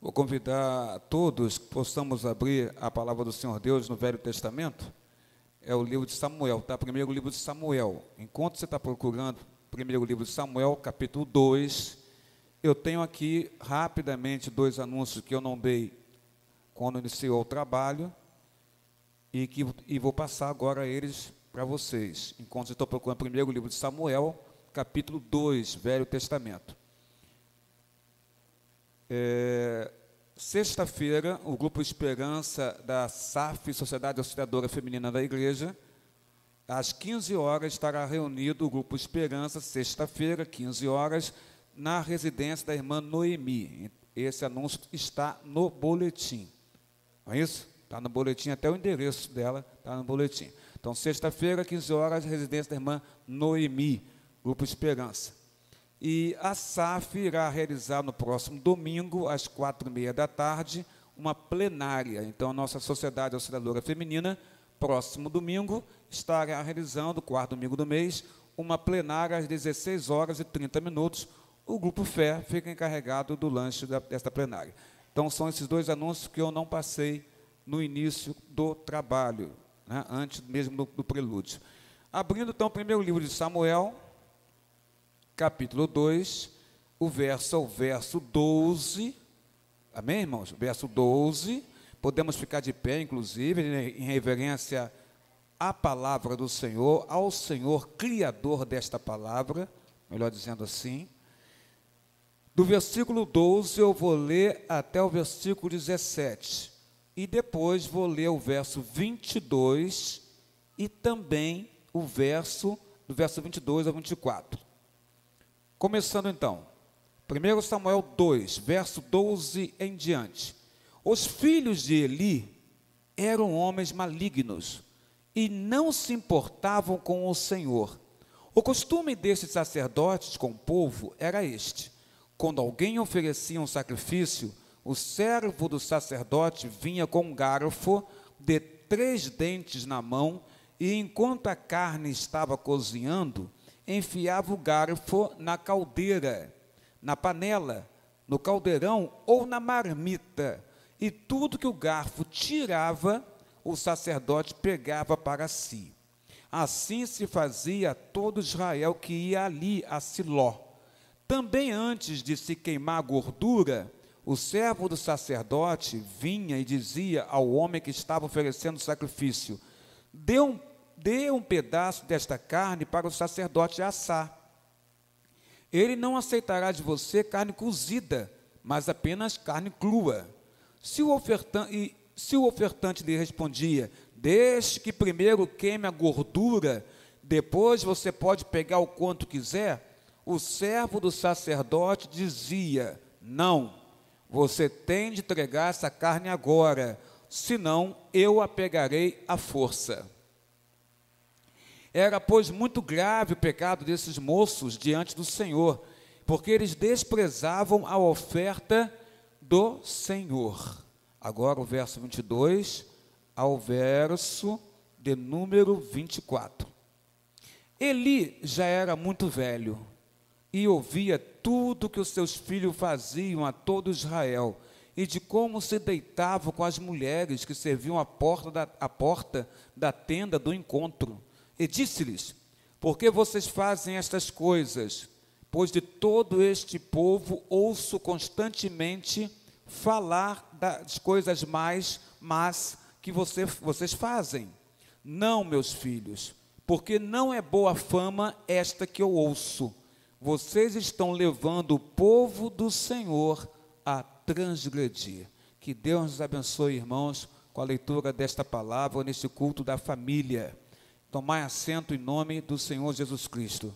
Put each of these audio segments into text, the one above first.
Vou convidar a todos que possamos abrir a palavra do Senhor Deus no Velho Testamento. É o livro de Samuel, tá? Primeiro livro de Samuel. Enquanto você está procurando, primeiro livro de Samuel, capítulo 2, eu tenho aqui rapidamente dois anúncios que eu não dei quando iniciou o trabalho e vou passar agora eles para vocês. Enquanto eu estou procurando primeiro livro de Samuel, capítulo 2, Velho Testamento. Sexta-feira, o Grupo Esperança da SAF, Sociedade Auxiliadora Feminina da Igreja, às 15 horas estará reunido o Grupo Esperança, sexta-feira, 15 horas, na residência da irmã Noemi. Esse anúncio está no boletim. Não é isso? Está no boletim, até o endereço dela está no boletim. Então, sexta-feira, 15 horas, residência da irmã Noemi, Grupo Esperança. E a SAF irá realizar no próximo domingo, às 4h30 da tarde, uma plenária. Então, a nossa Sociedade Auxiliadora Feminina, próximo domingo, estará realizando, quarto domingo do mês, uma plenária às 16h30. O Grupo Fé fica encarregado do lanche desta plenária. Então, são esses dois anúncios que eu não passei no início do trabalho, né, antes mesmo do prelúdio. Abrindo, então, o primeiro livro de Samuel, capítulo 2, o verso 12, amém, irmãos? Verso 12, podemos ficar de pé, inclusive, em reverência à palavra do Senhor, ao Senhor, Criador desta palavra, melhor dizendo assim. Do versículo 12, eu vou ler até o versículo 17, e depois vou ler o verso 22, e também o verso, do verso 22 ao 24. Começando então, 1 Samuel 2, verso 12 em diante. Os filhos de Eli eram homens malignos e não se importavam com o Senhor. O costume desses sacerdotes com o povo era este: quando alguém oferecia um sacrifício, o servo do sacerdote vinha com um garfo de 3 dentes na mão e, enquanto a carne estava cozinhando, enfiava o garfo na caldeira, na panela, no caldeirão ou na marmita, e tudo que o garfo tirava, o sacerdote pegava para si. Assim se fazia a todo Israel que ia ali a Siló. Também antes de se queimar a gordura, o servo do sacerdote vinha e dizia ao homem que estava oferecendo o sacrifício: dê um pedaço desta carne para o sacerdote assar. Ele não aceitará de você carne cozida, mas apenas carne crua. Se o ofertante lhe respondia: deixe que primeiro queime a gordura, depois você pode pegar o quanto quiser, o servo do sacerdote dizia: não, você tem de entregar essa carne agora, senão eu a pegarei à força. Era, pois, muito grave o pecado desses moços diante do Senhor, porque eles desprezavam a oferta do Senhor. Agora o verso 22 ao verso de número 24. Eli já era muito velho e ouvia tudo que os seus filhos faziam a todo Israel e de como se deitavam com as mulheres que serviam à porta da tenda do encontro. E disse-lhes: por que vocês fazem estas coisas? Pois de todo este povo ouço constantemente falar das coisas más que vocês fazem. Não, meus filhos, porque não é boa fama esta que eu ouço. Vocês estão levando o povo do Senhor a transgredir. Que Deus nos abençoe, irmãos, com a leitura desta palavra neste culto da família. Tomai assento em nome do Senhor Jesus Cristo.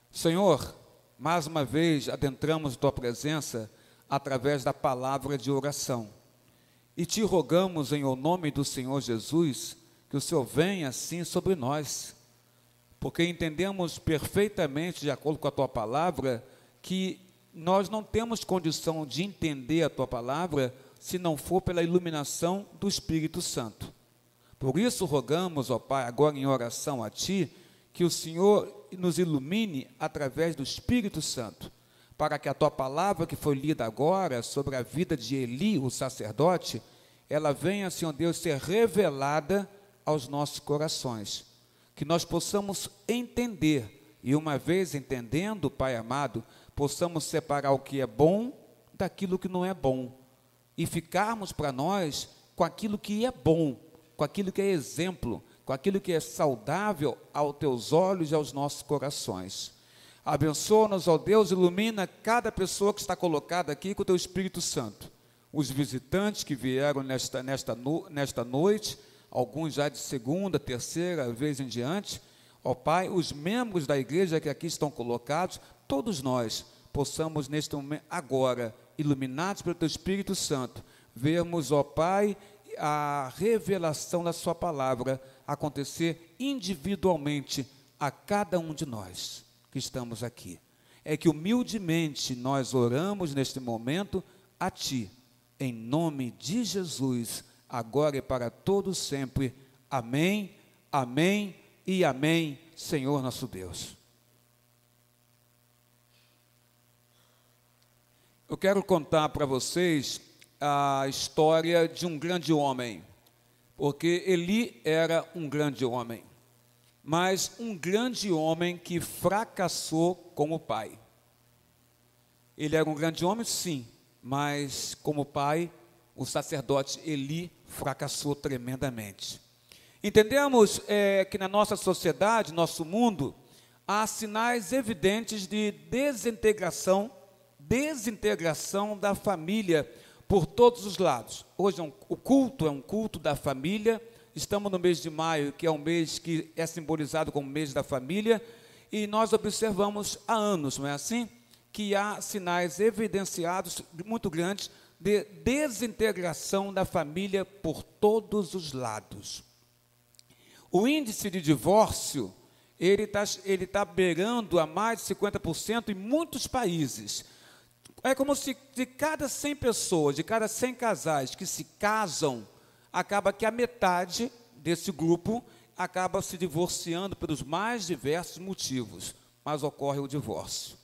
Senhor, mais uma vez adentramos tua presença através da palavra de oração. E te rogamos em o nome do Senhor Jesus, que o Senhor venha assim sobre nós, porque entendemos perfeitamente, de acordo com a tua palavra, que nós não temos condição de entender a tua palavra se não for pela iluminação do Espírito Santo. Por isso rogamos, ó Pai, agora em oração a Ti, que o Senhor nos ilumine através do Espírito Santo, para que a tua palavra que foi lida agora sobre a vida de Eli, o sacerdote, ela venha, Senhor Deus, ser revelada aos nossos corações, que nós possamos entender, e uma vez entendendo, Pai amado, possamos separar o que é bom daquilo que não é bom, e ficarmos para nós com aquilo que é bom, com aquilo que é exemplo, com aquilo que é saudável aos teus olhos e aos nossos corações. Abençoa-nos, ó Deus, ilumina cada pessoa que está colocada aqui com o teu Espírito Santo. Os visitantes que vieram nesta noite, alguns já de segunda, terceira vez em diante, ó Pai, os membros da igreja que aqui estão colocados, todos nós possamos neste momento, agora, iluminados pelo teu Espírito Santo, vermos, ó Pai, a revelação da sua palavra acontecer individualmente a cada um de nós que estamos aqui. É que humildemente nós oramos neste momento a Ti, em nome de Jesus, agora e para todos sempre. Amém, amém e amém, Senhor nosso Deus. Eu quero contar para vocês a história de um grande homem, porque Eli era um grande homem, mas um grande homem que fracassou como pai. Ele era um grande homem, sim, mas como pai, o sacerdote Eli fracassou tremendamente. Entendemos que na nossa sociedade, nosso mundo, há sinais evidentes de desintegração da família por todos os lados. Hoje o culto é um culto da família. Estamos no mês de maio, que é um mês que é simbolizado como mês da família, e nós observamos há anos, não é assim? Que há sinais evidenciados muito grandes de desintegração da família por todos os lados. O índice de divórcio, ele tá beirando a mais de 50% em muitos países. É como se de cada 100 pessoas, de cada 100 casais que se casam, acaba que a metade desse grupo acaba se divorciando pelos mais diversos motivos, mas ocorre o divórcio.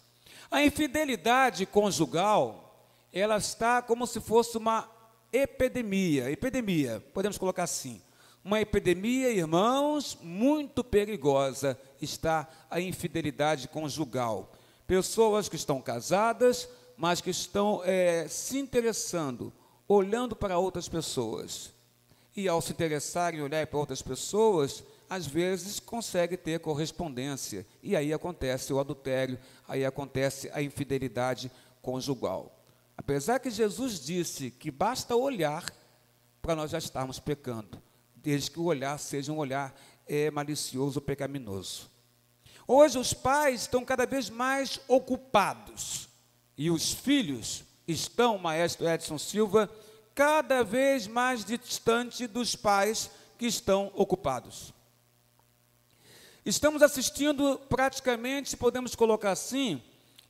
A infidelidade conjugal, ela está como se fosse uma epidemia, podemos colocar assim, uma epidemia, irmãos, muito perigosa está a infidelidade conjugal. Pessoas que estão casadas, mas que estão se interessando, olhando para outras pessoas. E ao se interessarem em olhar para outras pessoas, às vezes consegue ter correspondência. E aí acontece o adultério, aí acontece a infidelidade conjugal. Apesar que Jesus disse que basta olhar para nós já estarmos pecando, desde que o olhar seja um olhar malicioso, pecaminoso. Hoje os pais estão cada vez mais ocupados. E os filhos estão, maestro Edson Silva, cada vez mais distante dos pais que estão ocupados. Estamos assistindo praticamente, podemos colocar assim,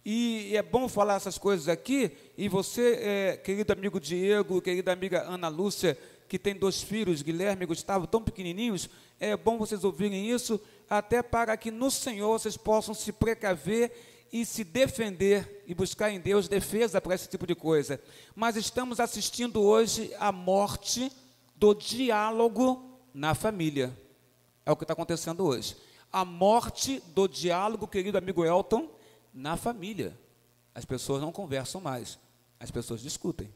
e é bom falar essas coisas aqui, e você, querido amigo Diego, querida amiga Ana Lúcia, que tem 2 filhos, Guilherme e Gustavo, tão pequenininhos, é bom vocês ouvirem isso, até para que no Senhor vocês possam se precaver e se defender e buscar em Deus defesa para esse tipo de coisa. Mas estamos assistindo hoje a morte do diálogo na família. É o que está acontecendo hoje. A morte do diálogo, querido amigo Elton, na família. As pessoas não conversam mais, as pessoas discutem.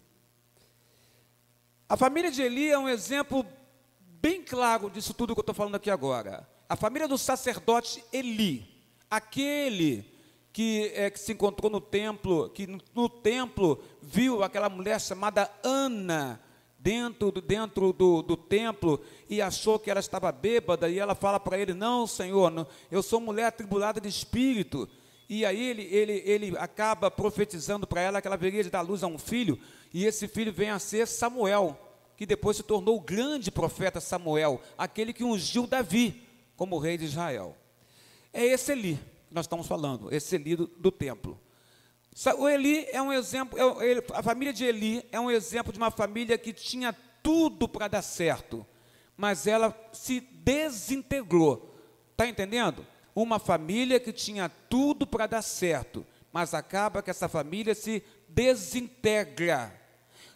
A família de Eli é um exemplo bem claro disso tudo que eu estou falando aqui agora. A família do sacerdote Eli, aquele que se encontrou no templo, que no templo viu aquela mulher chamada Ana dentro do templo e achou que ela estava bêbada, e ela fala para ele: não, Senhor, não, eu sou mulher atribulada de espírito. E aí ele acaba profetizando para ela que ela viria de dar luz a um filho, e esse filho vem a ser Samuel, que depois se tornou o grande profeta Samuel, aquele que ungiu Davi como rei de Israel. É esse Eli que nós estamos falando, esse Eli do templo. O Eli é um exemplo, a família de Eli é um exemplo de uma família que tinha tudo para dar certo, mas ela se desintegrou. Está entendendo? Uma família que tinha tudo para dar certo, mas acaba que essa família se desintegra.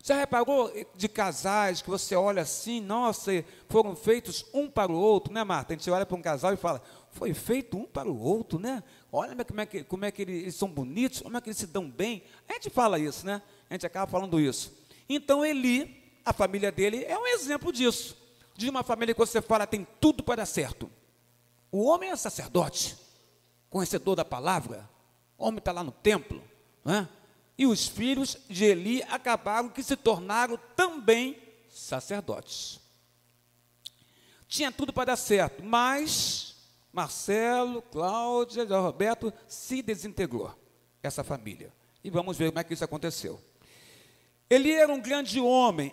Já reparou de casais que você olha assim, nossa, foram feitos um para o outro, né, Marta? A gente olha para um casal e fala, foi feito um para o outro, né? Olha como é que eles são bonitos, como é que eles se dão bem. A gente fala isso, né? A gente acaba falando isso. Então, Eli, a família dele, é um exemplo disso. De uma família que você fala, tem tudo para dar certo. O homem é sacerdote, conhecedor da palavra. O homem está lá no templo, né? E os filhos de Eli acabaram que se tornaram também sacerdotes. Tinha tudo para dar certo, mas Marcelo, Cláudia, Roberto se desintegrou, essa família. E vamos ver como é que isso aconteceu. Eli era um grande homem,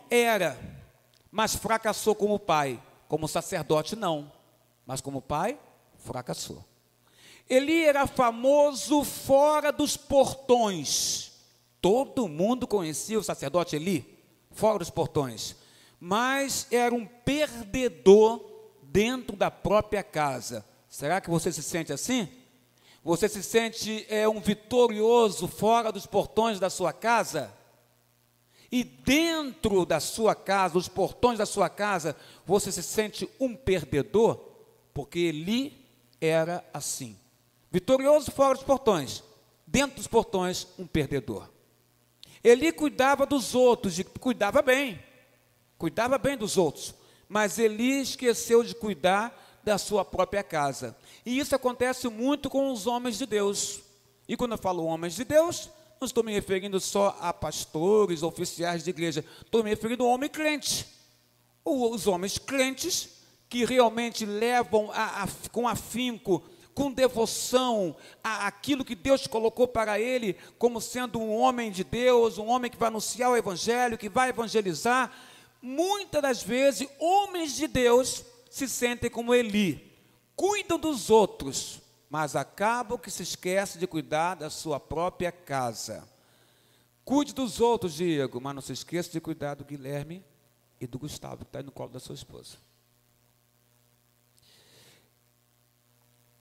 mas fracassou como pai. Como sacerdote, não, mas como pai, fracassou. Eli era famoso fora dos portões. Todo mundo conhecia o sacerdote Eli, fora dos portões, mas era um perdedor dentro da própria casa. Será que você se sente assim? Você se sente um vitorioso fora dos portões da sua casa? E dentro da sua casa, os portões da sua casa, você se sente um perdedor? Porque Eli era assim. Vitorioso fora dos portões, dentro dos portões, um perdedor. Eli cuidava dos outros, cuidava bem dos outros, mas Eli esqueceu de cuidar da sua própria casa. E isso acontece muito com os homens de Deus. E quando eu falo homens de Deus, não estou me referindo só a pastores, oficiais de igreja, estou me referindo ao homem crente. Os homens crentes que realmente levam com afinco, com devoção, aquilo que Deus colocou para ele, como sendo um homem de Deus, um homem que vai anunciar o evangelho, que vai evangelizar. Muitas das vezes, homens de Deus se sentem como Eli, cuidam dos outros, mas acabam que se esquecem de cuidar da sua própria casa. Cuide dos outros, Diego, mas não se esqueça de cuidar do Guilherme e do Gustavo, que está aí no colo da sua esposa.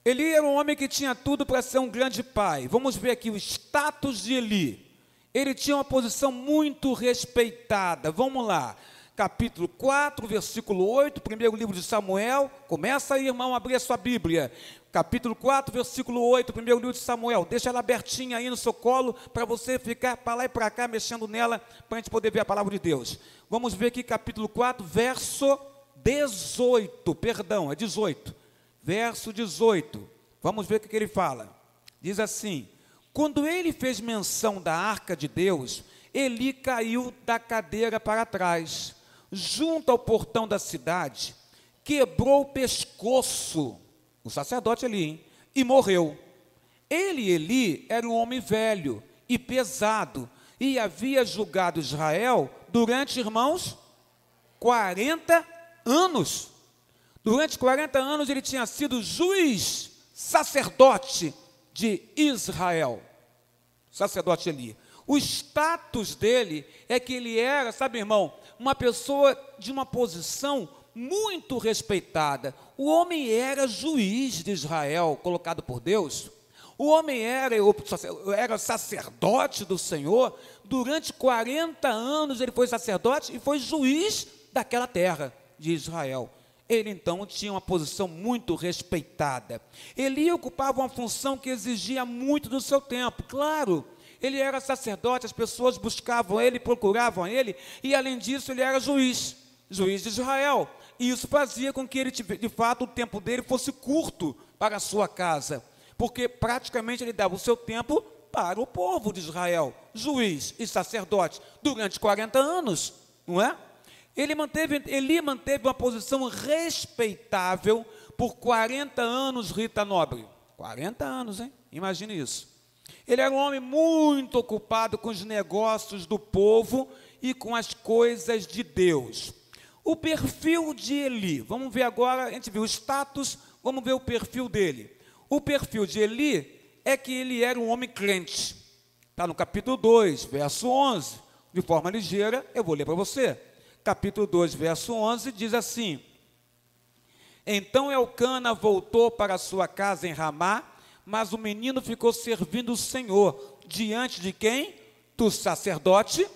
Eli era um homem que tinha tudo para ser um grande pai. Vamos ver aqui o status de Eli. Ele tinha uma posição muito respeitada. Vamos lá. Capítulo 4, versículo 8, primeiro livro de Samuel. Começa aí, irmão, a abrir a sua Bíblia. Capítulo 4, versículo 8, primeiro livro de Samuel. Deixa ela abertinha aí no seu colo, para você ficar para lá e para cá, mexendo nela, para a gente poder ver a palavra de Deus. Vamos ver aqui capítulo 4, verso 18, perdão, é 18. Verso 18, vamos ver o que ele fala. Diz assim: quando ele fez menção da arca de Deus, Eli caiu da cadeira para trás, junto ao portão da cidade, quebrou o pescoço, o sacerdote Eli, hein, e morreu. Eli era um homem velho e pesado, e havia julgado Israel durante, irmãos, 40 anos. Durante 40 anos ele tinha sido juiz, sacerdote de Israel, sacerdote Eli. O status dele é que ele era, sabe, irmão, uma pessoa de uma posição muito respeitada. O homem era juiz de Israel, colocado por Deus. O homem era sacerdote do Senhor. Durante 40 anos ele foi sacerdote e foi juiz daquela terra de Israel. Ele então tinha uma posição muito respeitada. Eli ocupava uma função que exigia muito do seu tempo. Claro, ele era sacerdote, as pessoas buscavam ele, procuravam ele, e além disso ele era juiz de Israel. E isso fazia com que ele, de fato, o tempo dele fosse curto para a sua casa, porque praticamente ele dava o seu tempo para o povo de Israel, juiz e sacerdote, durante 40 anos, não é? Eli manteve uma posição respeitável por 40 anos, Rita Nobre. 40 anos, hein? Imagine isso. Ele era um homem muito ocupado com os negócios do povo e com as coisas de Deus. O perfil de Eli, vamos ver agora, a gente viu o status, vamos ver o perfil dele. O perfil de Eli é que ele era um homem crente. Está no capítulo 2, verso 11. De forma ligeira, eu vou ler para você. Capítulo 2, verso 11, diz assim: então Elcana voltou para sua casa em Ramá, mas o menino ficou servindo o Senhor, diante de quem? Do sacerdote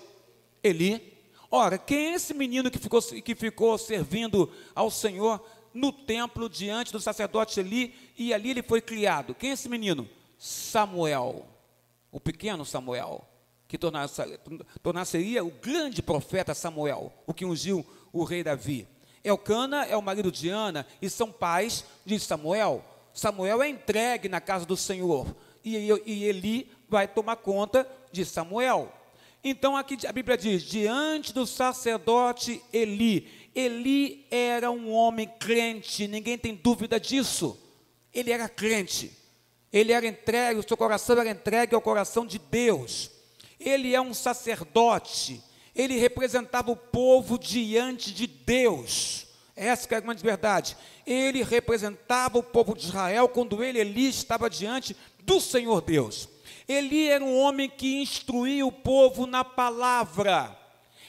Eli. Ora, quem é esse menino que ficou servindo ao Senhor no templo diante do sacerdote Eli, e ali ele foi criado? Quem é esse menino? Samuel, o pequeno Samuel, que tornar-se-ia o grande profeta Samuel, o que ungiu o rei Davi. Elcana é o marido de Ana e são pais de Samuel. Samuel é entregue na casa do Senhor e Eli vai tomar conta de Samuel. Então aqui a Bíblia diz, diante do sacerdote Eli. Eli era um homem crente, ninguém tem dúvida disso. Ele era crente, ele era entregue, o seu coração era entregue ao coração de Deus. Ele é um sacerdote, ele representava o povo diante de Deus. Essa que é a grande verdade. Ele representava o povo de Israel quando Eli estava diante do Senhor Deus. Eli era um homem que instruía o povo na palavra,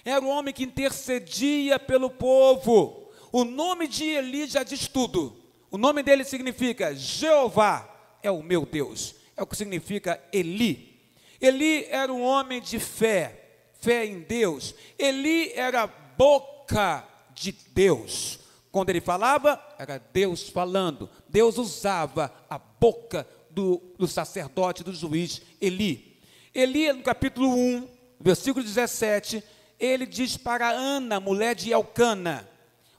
era um homem que intercedia pelo povo. O nome de Eli já diz tudo. O nome dele significa Jeová é o meu Deus, é o que significa Eli. Eli era um homem de fé, fé em Deus. Eli era a boca de Deus. Quando ele falava, era Deus falando. Deus usava a boca do sacerdote, do juiz Eli. Eli, no capítulo 1, versículo 17, ele diz para Ana, mulher de Elcana: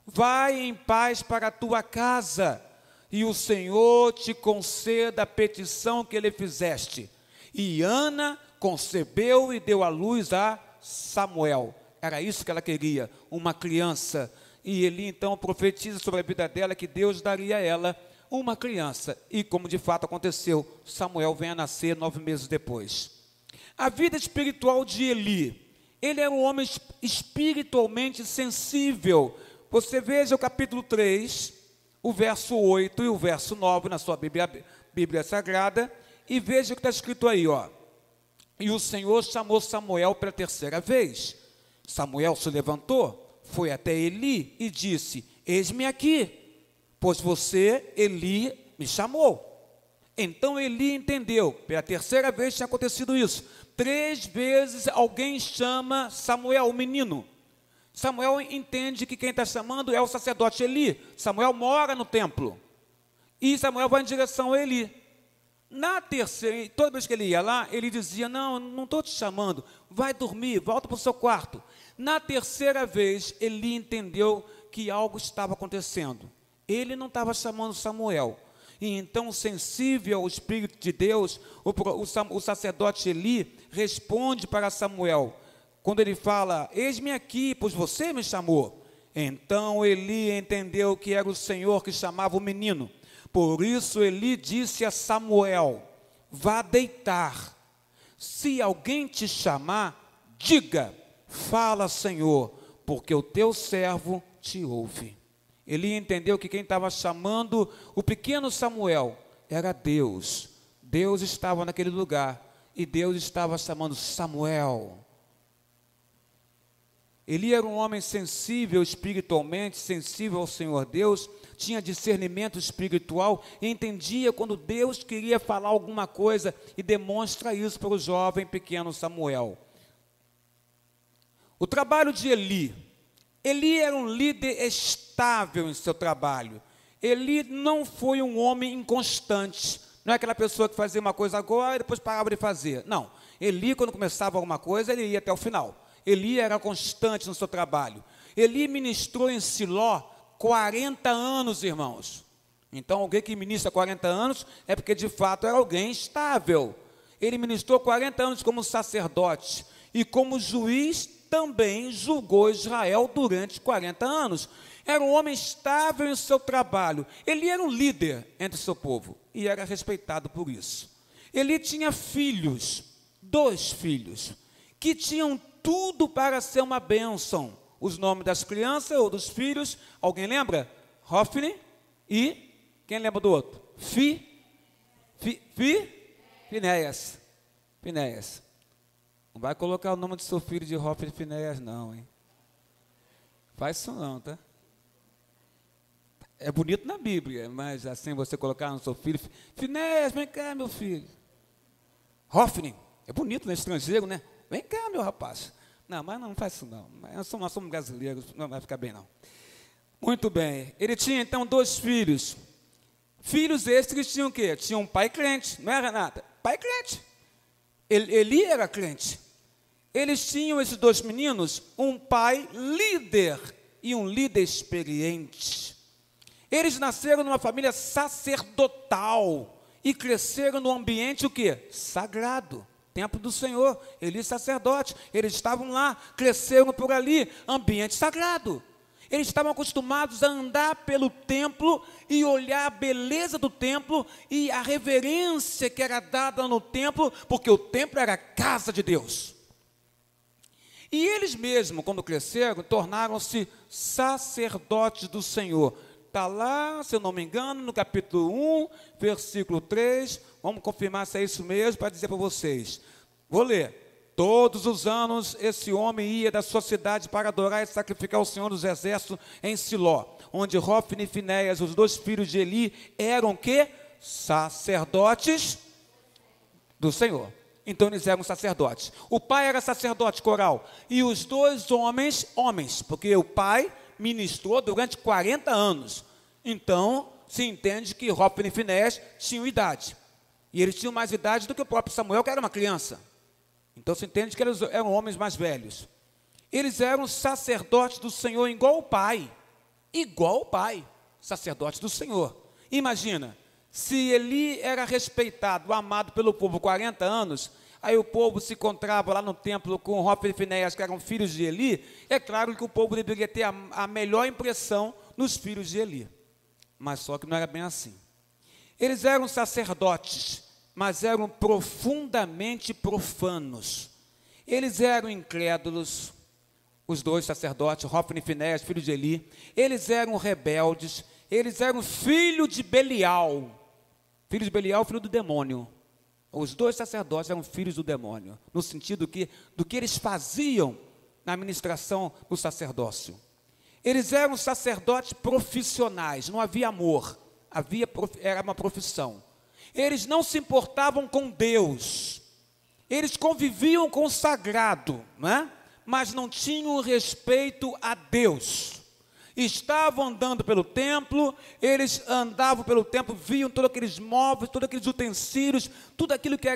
vai em paz para a tua casa, e o Senhor te conceda a petição que lhe fizeste. E Ana concebeu e deu à luz a Samuel. Era isso que ela queria, uma criança. E Eli então profetiza sobre a vida dela que Deus daria a ela uma criança. E como de fato aconteceu, Samuel vem a nascer 9 meses depois. A vida espiritual de Eli. Ele era um homem espiritualmente sensível. Você veja o capítulo 3, o verso 8 e o verso 9 na sua Bíblia Sagrada, e veja o que está escrito aí, ó. E o Senhor chamou Samuel pela 3ª vez. Samuel se levantou, foi até Eli e disse: eis-me aqui, pois você, Eli, me chamou. Então Eli entendeu, pela 3ª vez tinha acontecido isso. 3 vezes alguém chama Samuel, o menino. Samuel entende que quem está chamando é o sacerdote Eli. Samuel mora no templo. E Samuel vai em direção a Eli. Na terceira, toda vez que ele ia lá, ele dizia: não estou te chamando, vai dormir, volta para o seu quarto. Na 3ª vez, Eli entendeu que algo estava acontecendo. Ele não estava chamando Samuel. E então, sensível ao Espírito de Deus, o sacerdote Eli responde para Samuel, quando ele fala: eis-me aqui, pois você me chamou. Então Eli entendeu que era o Senhor que chamava o menino. Por isso Eli disse a Samuel: vá deitar. Se alguém te chamar, diga: fala, Senhor, porque o teu servo te ouve. Eli entendeu que quem estava chamando o pequeno Samuel era Deus. Deus estava naquele lugar e Deus estava chamando Samuel. Eli era um homem sensível espiritualmente, sensível ao Senhor Deus, tinha discernimento espiritual e entendia quando Deus queria falar alguma coisa, e demonstra isso para o jovem pequeno Samuel. O trabalho de Eli. Eli era um líder estável em seu trabalho. Eli não foi um homem inconstante. Não é aquela pessoa que fazia uma coisa agora e depois parava de fazer. Não. Eli, quando começava alguma coisa, ele ia até o final. Eli era constante no seu trabalho. Eli ministrou em Siló 40 anos, irmãos. Então, alguém que ministra 40 anos é porque, de fato, era alguém estável. Ele ministrou 40 anos como sacerdote e como juiz também julgou Israel durante 40 anos. Era um homem estável em seu trabalho. Ele era um líder entre o seu povo e era respeitado por isso. Ele tinha filhos, 2 filhos, que tinham tudo para ser uma bênção. Os nomes das crianças ou dos filhos, alguém lembra? Hofni e, quem lembra do outro? Finéias. Finéias. Não vai colocar o nome do seu filho de Hofni e Finéias não, hein? Faz isso não, tá? É bonito na Bíblia, mas assim você colocar no seu filho, Finéias, vem cá, meu filho. Hofni É bonito, né? Estrangeiro, né? Vem cá, meu rapaz. Não, mas não faz isso não. Nós somos brasileiros, não vai ficar bem não. Muito bem. Ele tinha então 2 filhos. Filhos esses que tinham o quê? Tinham um pai crente, não é, Renata? Pai crente. Eli era crente. Eles tinham, esses 2 meninos, um pai líder e um líder experiente. Eles nasceram numa família sacerdotal e cresceram num ambiente o quê? Sagrado. Templo do Senhor, Eli sacerdote. Eles estavam lá, cresceram por ali, ambiente sagrado. Eles estavam acostumados a andar pelo templo e olhar a beleza do templo e a reverência que era dada no templo, porque o templo era a casa de Deus. E eles mesmos, quando cresceram, tornaram-se sacerdotes do Senhor. Está lá, se eu não me engano, no capítulo 1, versículo 3. Vamos confirmar se é isso mesmo, para dizer para vocês. Vou ler. Todos os anos, esse homem ia da sua cidade para adorar e sacrificar o Senhor dos Exércitos em Siló, onde Hofni e Finéias, os 2 filhos de Eli, eram que? Sacerdotes do Senhor. Então eles eram sacerdotes. O pai era sacerdote coral. E os 2 homens, porque o pai ministrou durante 40 anos. Então, se entende que Hofni e Finéias tinham idade. E eles tinham mais idade do que o próprio Samuel, que era uma criança. Então, se entende que eles eram homens mais velhos. Eles eram sacerdotes do Senhor igual o pai. Igual o pai, sacerdote do Senhor. Imagina, se Eli era respeitado, amado pelo povo 40 anos, aí o povo se encontrava lá no templo com Hofni e Finéias, que eram filhos de Eli, é claro que o povo deveria ter a melhor impressão nos filhos de Eli. Mas só que não era bem assim. Eles eram sacerdotes, mas eram profundamente profanos. Eles eram incrédulos, os 2 sacerdotes, Hofni e Finéias, filhos de Eli. Eles eram rebeldes, eles eram filho de Belial. Filho de Belial, filho do demônio. Os 2 sacerdotes eram filhos do demônio, no sentido do que eles faziam na administração do sacerdócio. Eles eram sacerdotes profissionais, não havia amor, era uma profissão. Eles não se importavam com Deus, eles conviviam com o sagrado, né? Mas não tinham respeito a Deus. Estavam andando pelo templo, eles andavam pelo templo, viam todos aqueles móveis, todos aqueles utensílios, tudo aquilo que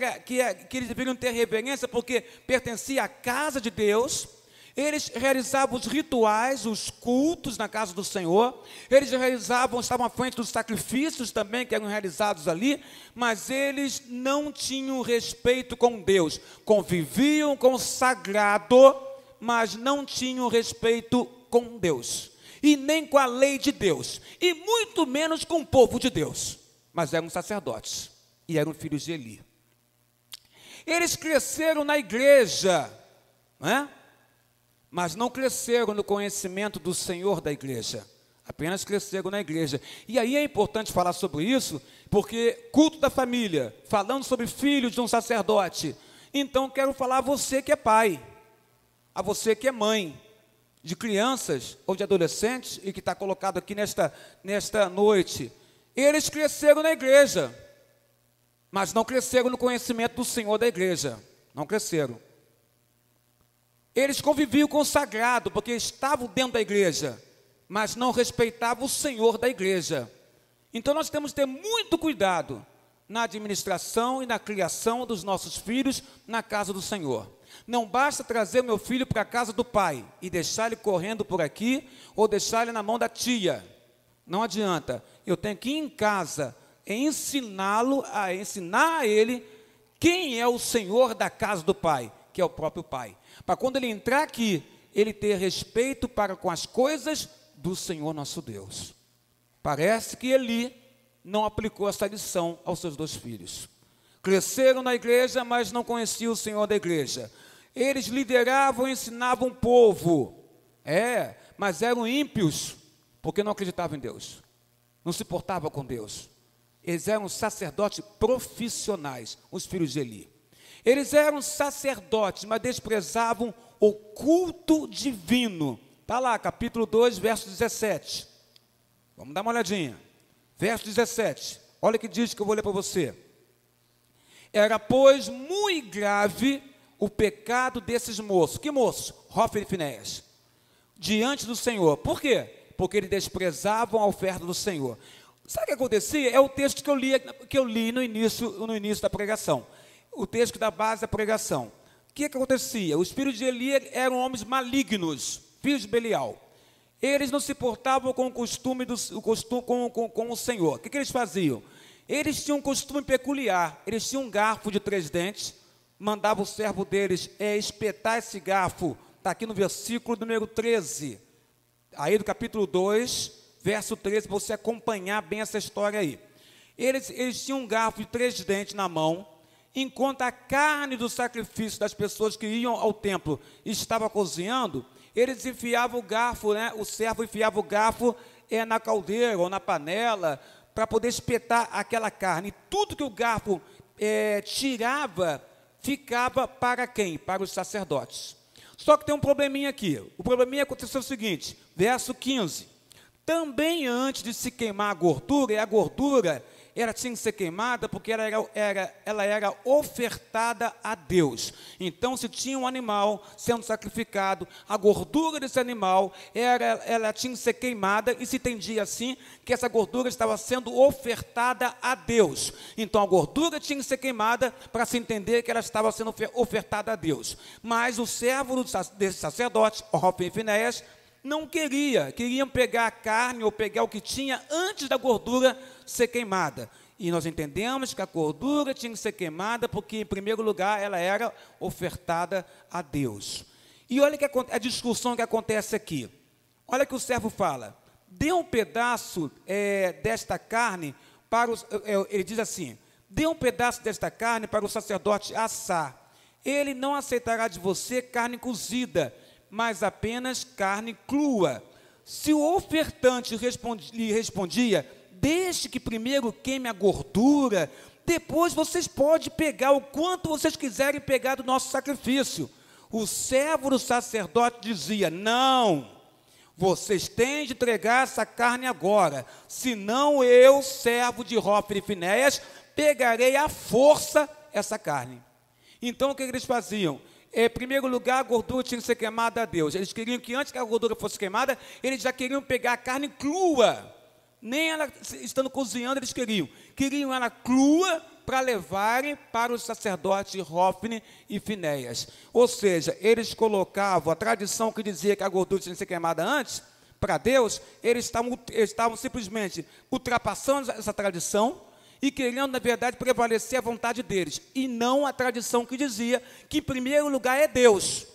eles deveriam ter reverência, porque pertencia à casa de Deus. Eles realizavam os rituais, os cultos na casa do Senhor. Eles estavam à frente dos sacrifícios também que eram realizados ali, mas eles não tinham respeito com Deus. Conviviam com o sagrado, mas não tinham respeito com Deus. E nem com a lei de Deus, e muito menos com o povo de Deus. Mas eram sacerdotes, e eram filhos de Eli. Eles cresceram na igreja, né? Mas não cresceram no conhecimento do Senhor da igreja, apenas cresceram na igreja. E aí é importante falar sobre isso, porque culto da família, falando sobre filhos de um sacerdote. Então quero falar a você que é pai, a você que é mãe, de crianças ou de adolescentes, e que está colocado aqui nesta noite. Eles cresceram na igreja, mas não cresceram no conhecimento do Senhor da igreja, não cresceram. Eles conviviam com o sagrado, porque estavam dentro da igreja, mas não respeitavam o Senhor da igreja. Então nós temos que ter muito cuidado na administração e na criação dos nossos filhos na casa do Senhor. Não basta trazer meu filho para a casa do pai e deixar ele correndo por aqui, ou deixar ele na mão da tia. Não adianta. Eu tenho que ir em casa ensinar a ele quem é o Senhor da casa do pai, que é o próprio pai. Para quando ele entrar aqui, ele ter respeito para com as coisas do Senhor nosso Deus. Parece que Eli não aplicou essa lição aos seus 2 filhos. Cresceram na igreja, mas não conheciam o Senhor da igreja. Eles lideravam e ensinavam o povo. Mas eram ímpios, porque não acreditavam em Deus. Não se portavam com Deus. Eles eram sacerdotes profissionais, os filhos de Eli. Eles eram sacerdotes, mas desprezavam o culto divino. Está lá, capítulo 2, verso 17. Vamos dar uma olhadinha. Verso 17. Olha o que diz que eu vou ler para você. Era, pois, muito grave o pecado desses moços. Que moços? Hofni e Finéias. Diante do Senhor. Por quê? Porque eles desprezavam a oferta do Senhor. Sabe o que acontecia? É o texto que eu li no início da pregação. O texto da base da pregação. O que acontecia? Os filhos de Eli eram homens malignos, filhos de Belial. Eles não se portavam com o costume com o Senhor. O que eles faziam? Eles tinham um costume peculiar. Eles tinham um garfo de 3 dentes. Mandava o servo deles espetar esse garfo. Está aqui no versículo número 13. Aí do capítulo 2, verso 13, para você acompanhar bem essa história aí. Eles tinham um garfo de 3 dentes na mão, enquanto a carne do sacrifício das pessoas que iam ao templo estava cozinhando, eles enfiavam o garfo, né? O servo enfiava o garfo na caldeira ou na panela, para poder espetar aquela carne. E tudo que o garfo tirava, ficava para quem? Para os sacerdotes. Só que tem um probleminha aqui. O probleminha aconteceu o seguinte, verso 15. Também antes de se queimar a gordura, ela tinha que ser queimada porque ela era ofertada a Deus. Então, se tinha um animal sendo sacrificado, a gordura desse animal, ela tinha que ser queimada, e se entendia assim, que essa gordura estava sendo ofertada a Deus. Então, a gordura tinha que ser queimada para se entender que ela estava sendo ofertada a Deus. Mas o servo desse sacerdote, Hofni e Finéias, não queriam pegar a carne ou pegar o que tinha antes da gordura ser queimada. E nós entendemos que a gordura tinha que ser queimada porque, em primeiro lugar, ela era ofertada a Deus. E olha a discussão que acontece aqui. Olha que o servo fala, dê um pedaço desta carne para ele diz assim, dê um pedaço desta carne para o sacerdote assar. Ele não aceitará de você carne cozida, mas apenas carne crua. Se o ofertante lhe respondia, deixe que primeiro queime a gordura, depois vocês podem pegar o quanto vocês quiserem pegar do nosso sacrifício. O servo do sacerdote dizia, não, vocês têm de entregar essa carne agora, senão eu, servo de Hofni e Finéias, pegarei à força essa carne. Então o que eles faziam? Em primeiro lugar, a gordura tinha que ser queimada a Deus. Eles queriam que antes que a gordura fosse queimada, eles já queriam pegar a carne crua. Nem ela estando cozinhando, eles queriam ela crua para levarem para os sacerdotes Hofni e Finéias. Ou seja, eles colocavam a tradição que dizia que a gordura tinha que ser queimada antes, para Deus, eles estavam simplesmente ultrapassando essa tradição e querendo, na verdade, prevalecer a vontade deles, e não a tradição que dizia que, em primeiro lugar, é Deus,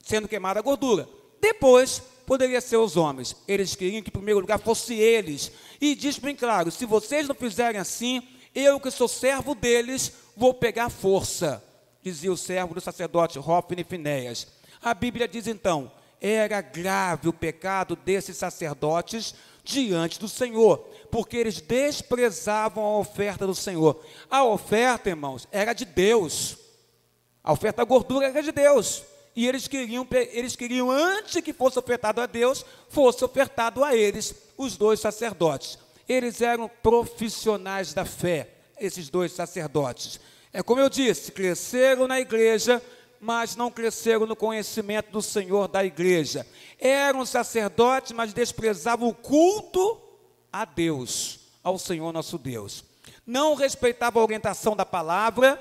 sendo queimada a gordura. Depois, poderia ser os homens. Eles queriam que, em primeiro lugar, fosse eles. E diz bem claro, se vocês não fizerem assim, eu, que sou servo deles, vou pegar força, dizia o servo do sacerdote Hofni e Finéias. A Bíblia diz, então, era grave o pecado desses sacerdotes diante do Senhor, porque eles desprezavam a oferta do Senhor. A oferta, irmãos, era de Deus. A oferta da gordura era de Deus. E eles queriam, antes que fosse ofertado a Deus, fosse ofertado a eles, os 2 sacerdotes. Eles eram profissionais da fé, esses 2 sacerdotes. É como eu disse, cresceram na igreja, mas não cresceram no conhecimento do Senhor da igreja. Eram sacerdotes, mas desprezavam o culto a Deus, ao Senhor nosso Deus. Não respeitavam a orientação da palavra,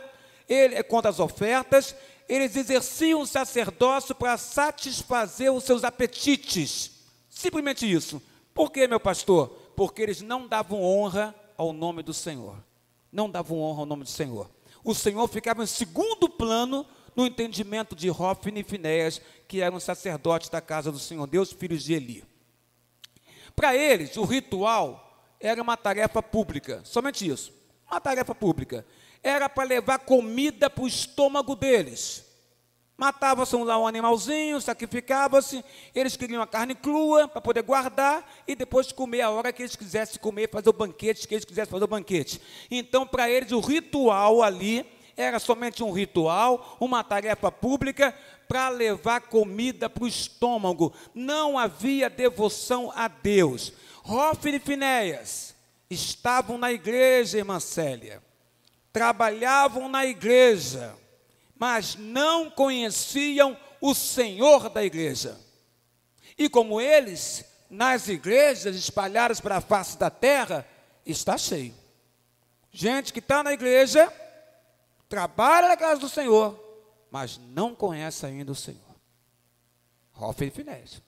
quanto às ofertas, eles exerciam o sacerdócio para satisfazer os seus apetites. Simplesmente isso. Por quê, meu pastor? Porque eles não davam honra ao nome do Senhor. Não davam honra ao nome do Senhor. O Senhor ficava em segundo plano no entendimento de Hofni e Finéias, que eram sacerdotes da casa do Senhor Deus, filhos de Eli. Para eles, o ritual era uma tarefa pública, somente isso, uma tarefa pública. Era para levar comida para o estômago deles. Matava-se lá um animalzinho, sacrificava-se, eles queriam a carne crua para poder guardar e depois comer a hora que eles quisessem comer, fazer o banquete, que eles quisessem fazer o banquete. Então, para eles, o ritual ali era somente um ritual, uma tarefa pública para levar comida para o estômago. Não havia devoção a Deus. Hofni e Finéias estavam na igreja, irmã Célia. trabalhavam na igreja, mas não conheciam o Senhor da igreja. E como eles, nas igrejas espalhadas para a face da terra, está cheio. Gente que está na igreja, trabalha na casa do Senhor, mas não conhece ainda o Senhor. Hófini e Finéias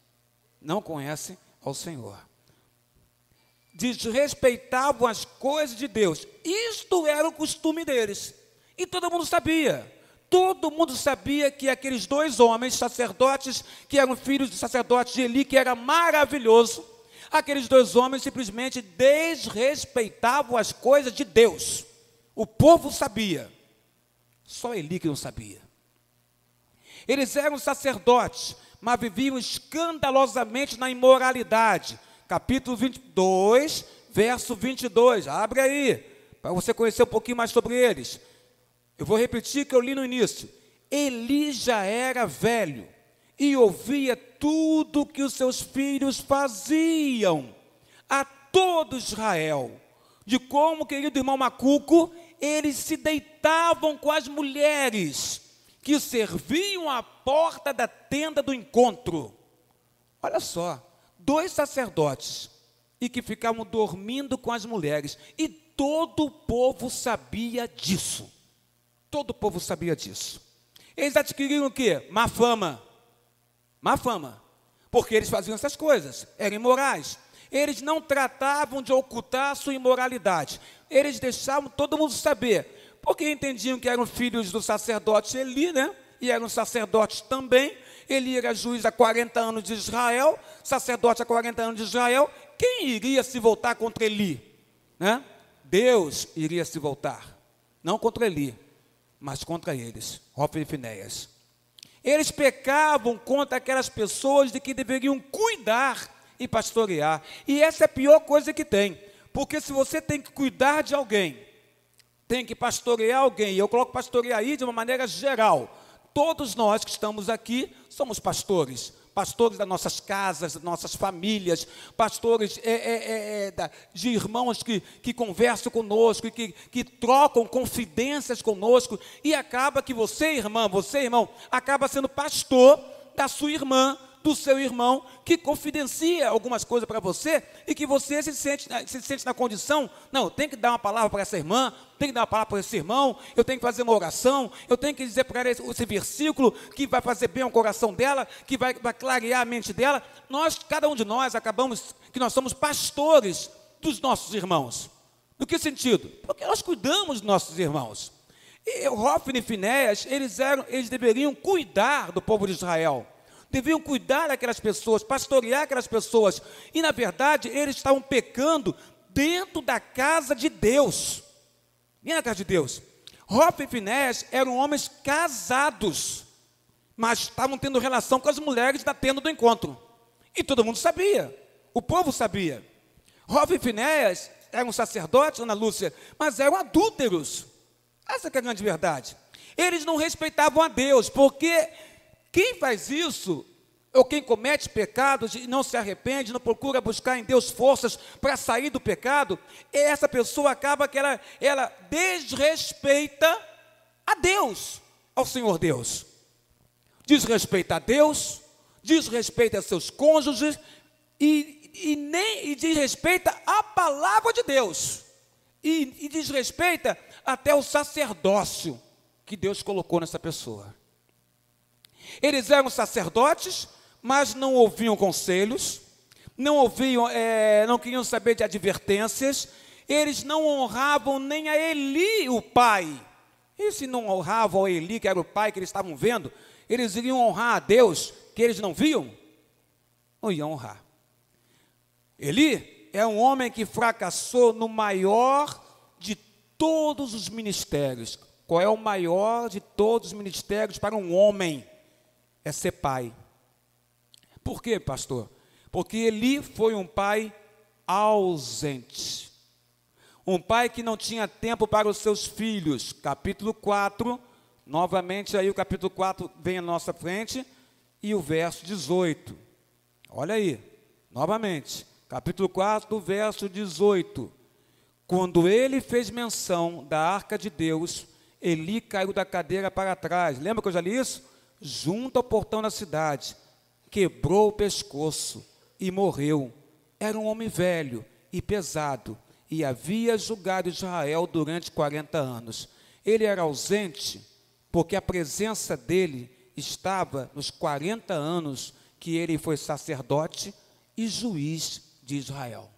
não conhecem ao Senhor. Desrespeitavam as coisas de Deus. Isto era o costume deles. E todo mundo sabia. Todo mundo sabia que aqueles dois homens, sacerdotes, que eram filhos de sacerdotes de Eli, que era maravilhoso, aqueles dois homens simplesmente desrespeitavam as coisas de Deus. O povo sabia. Só Eli que não sabia. Eles eram sacerdotes, mas viviam escandalosamente na imoralidade. Capítulo 22, verso 22. Abre aí, para você conhecer um pouquinho mais sobre eles. Eu vou repetir o que eu li no início. Eli já era velho e ouvia tudo que os seus filhos faziam a todo Israel. De como, querido irmão Macuco, eles se deitavam com as mulheres que serviam à porta da tenda do encontro. Olha só, dois sacerdotes e que ficavam dormindo com as mulheres. E todo o povo sabia disso. Todo o povo sabia disso. Eles adquiriram o quê? Má fama. Má fama. Porque eles faziam essas coisas. Eram imorais. Eles não tratavam de ocultar a sua imoralidade. Eles deixavam todo mundo saber. Porque entendiam que eram filhos do sacerdote Eli, né? E eram sacerdotes também. Eli era juiz há 40 anos de Israel. Sacerdote há 40 anos de Israel. Quem iria se voltar contra Eli? Né? Deus iria se voltar. Não contra Eli, mas contra eles, Hófini e Finéias. Eles pecavam contra aquelas pessoas de que deveriam cuidar e pastorear. E essa é a pior coisa que tem. Porque se você tem que cuidar de alguém, tem que pastorear alguém, e eu coloco pastorear aí de uma maneira geral. Todos nós que estamos aqui somos pastores. Pastores das nossas casas, das nossas famílias, pastores de irmãos que conversam conosco, que trocam confidências conosco, e acaba que você, irmão, acaba sendo pastor da sua irmã, do seu irmão, que confidencia algumas coisas para você, e que você se sente na condição, não, eu tenho que dar uma palavra para essa irmã, tenho que dar uma palavra para esse irmão, eu tenho que fazer uma oração, eu tenho que dizer para ela esse versículo, que vai fazer bem ao coração dela, que vai clarear a mente dela. Cada um de nós acabamos, que nós somos pastores dos nossos irmãos. No que sentido? Porque nós cuidamos dos nossos irmãos. E Hófini e Finéias, eles deveriam cuidar do povo de Israel. Deviam cuidar daquelas pessoas, pastorear aquelas pessoas. E, na verdade, eles estavam pecando dentro da casa de Deus. E na casa de Deus? Hófini e Finéias eram homens casados, mas estavam tendo relação com as mulheres da tenda do encontro. E todo mundo sabia. O povo sabia. Hófini e Finéias eram sacerdotes, Ana Lúcia, mas eram adúlteros. Essa que é a grande verdade. Eles não respeitavam a Deus, porque quem faz isso, ou quem comete pecados e não se arrepende, não procura buscar em Deus forças para sair do pecado, essa pessoa acaba que ela desrespeita a Deus, ao Senhor Deus. Desrespeita a Deus, desrespeita seus cônjuges e desrespeita a palavra de Deus. E desrespeita até o sacerdócio que Deus colocou nessa pessoa. Eles eram sacerdotes, mas não ouviam conselhos, não queriam saber de advertências. Eles não honravam nem a Eli, o pai. E se não honravam a Eli, que era o pai que eles estavam vendo, eles iriam honrar a Deus, que eles não viam? Não iam honrar. Eli é um homem que fracassou no maior de todos os ministérios. Qual é o maior de todos os ministérios para um homem? É ser pai. Por quê, pastor? Porque Eli foi um pai ausente. Um pai que não tinha tempo para os seus filhos. Capítulo 4, novamente aí o capítulo 4 vem à nossa frente, e o verso 18. Olha aí, novamente, capítulo 4, verso 18. Quando ele fez menção da arca de Deus, Eli caiu da cadeira para trás. Lembra que eu já li isso? Junto ao portão da cidade. Quebrou o pescoço e morreu. Era um homem velho e pesado, e havia julgado Israel durante 40 anos. Ele era ausente, porque a presença dele estava nos 40 anos que ele foi sacerdote e juiz de Israel.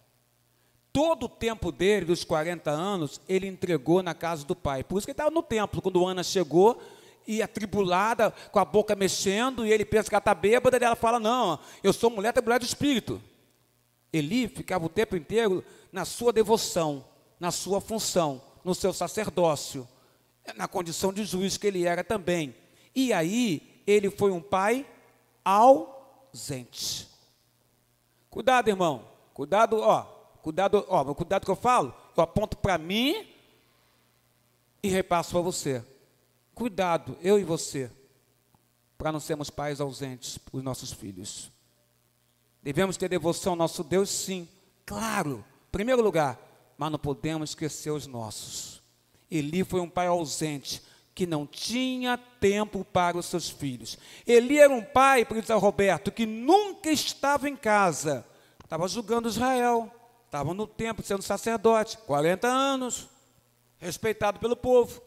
Todo o tempo dele, dos 40 anos, ele entregou na casa do pai. Por isso que ele estava no templo, quando Ana chegou, e atribulada, com a boca mexendo, e ele pensa que ela está bêbada, e ela fala, não, eu sou mulher do espírito. Eli ficava o tempo inteiro na sua devoção, na sua função, no seu sacerdócio, na condição de juiz que ele era também. E aí, ele foi um pai ausente. Cuidado, irmão, cuidado que eu falo, eu aponto para mim e repasso para você. Cuidado, eu e você, para não sermos pais ausentes para os nossos filhos. Devemos ter devoção ao nosso Deus, sim, claro, em primeiro lugar, mas não podemos esquecer os nossos. Eli foi um pai ausente, que não tinha tempo para os seus filhos. Eli era um pai, por isso, Roberto, que nunca estava em casa, estava julgando Israel, estava no templo sendo sacerdote, 40 anos, respeitado pelo povo.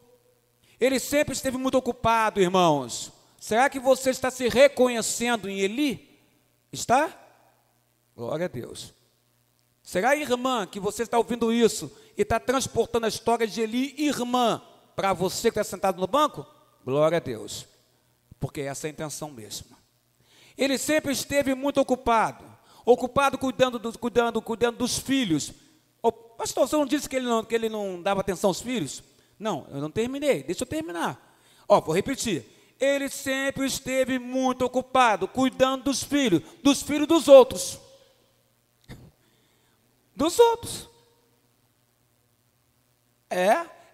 Ele sempre esteve muito ocupado, irmãos. Será que você está se reconhecendo em Eli? Está? Glória a Deus. Será, irmã, que você está ouvindo isso e está transportando a história de Eli, irmã, para você que está sentado no banco? Glória a Deus. Porque essa é a intenção mesmo. Ele sempre esteve muito ocupado cuidando dos filhos. Oh, pastor, você não disse que ele não dava atenção aos filhos? Não, eu não terminei, deixa eu terminar. Vou repetir. Ele sempre esteve muito ocupado, cuidando dos filhos dos outros. Dos outros.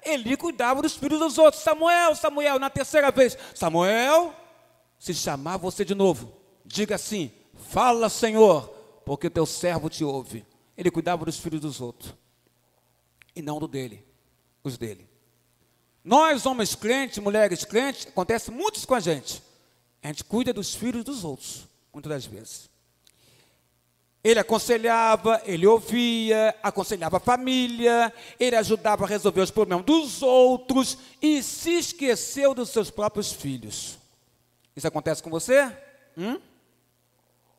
Eli cuidava dos filhos dos outros. Samuel, na terceira vez. Samuel, se chamar você de novo, diga assim, fala, Senhor, porque teu servo te ouve. Ele cuidava dos filhos dos outros, e não os dele. Nós, homens crentes, mulheres crentes, acontece muito isso com a gente. A gente cuida dos filhos dos outros, muitas das vezes. Ele aconselhava, ele ouvia, aconselhava a família, ele ajudava a resolver os problemas dos outros e se esqueceu dos seus próprios filhos. Isso acontece com você?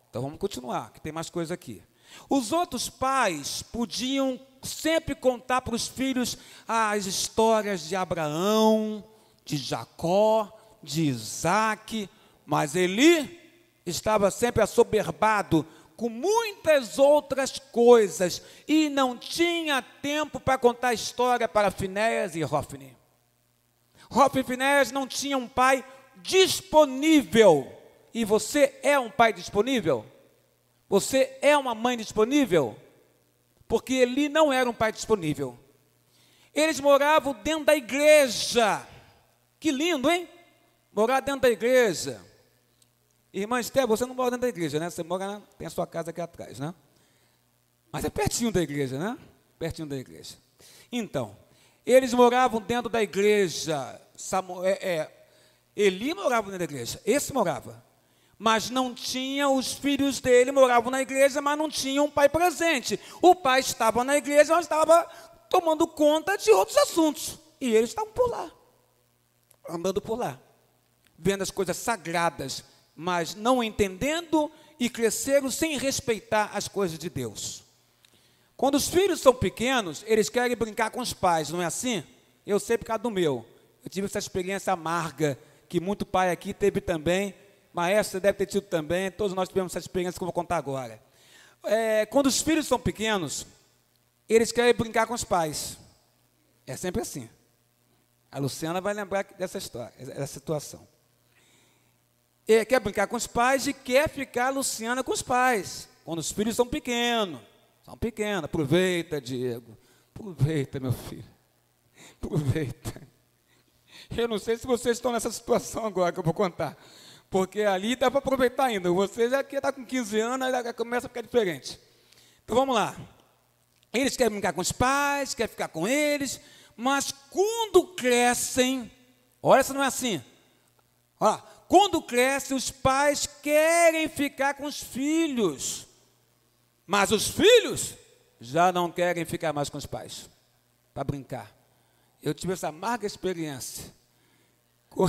Então vamos continuar, que tem mais coisa aqui. Os outros pais podiam sempre contar para os filhos as histórias de Abraão, de Jacó, de Isaac, mas Eli estava sempre assoberbado com muitas outras coisas e não tinha tempo para contar a história para Finéias e Hofni. Hofni e Finéias não tinham um pai disponível. E você é um pai disponível? Você é uma mãe disponível? Porque Eli não era um pai disponível. Eles moravam dentro da igreja. Que lindo, hein? Morar dentro da igreja. Irmã Esther, você não mora dentro da igreja, né? Você mora, tem a sua casa aqui atrás, né? Mas é pertinho da igreja, né? Pertinho da igreja. Então, eles moravam dentro da igreja. Eli morava dentro da igreja. Esse morava. Mas não tinha, os filhos dele moravam na igreja, mas não tinha um pai presente. O pai estava na igreja, mas estava tomando conta de outros assuntos. E eles estavam por lá, andando por lá, vendo as coisas sagradas, mas não entendendo e cresceram sem respeitar as coisas de Deus. Quando os filhos são pequenos, eles querem brincar com os pais, não é assim? Eu sei por causa do meu. Eu tive essa experiência amarga, que muito pai aqui teve também. Maestro, você deve ter tido também, todos nós tivemos essa experiência que eu vou contar agora. Quando os filhos são pequenos, eles querem brincar com os pais. É sempre assim. A Luciana vai lembrar dessa história, dessa situação. Ele quer brincar com os pais e quer ficar, Luciana, com os pais. Quando os filhos são pequenos. Aproveita, Diego. Aproveita, meu filho. Aproveita. Eu não sei se vocês estão nessa situação agora que eu vou contar. Porque ali dá para aproveitar ainda. Você já que está com 15 anos, aí já começa a ficar diferente. Então vamos lá. Eles querem brincar com os pais, querem ficar com eles, mas quando crescem, olha se não é assim. Olha, quando crescem, os pais querem ficar com os filhos, mas os filhos já não querem ficar mais com os pais, para brincar. Eu tive essa amarga experiência. Com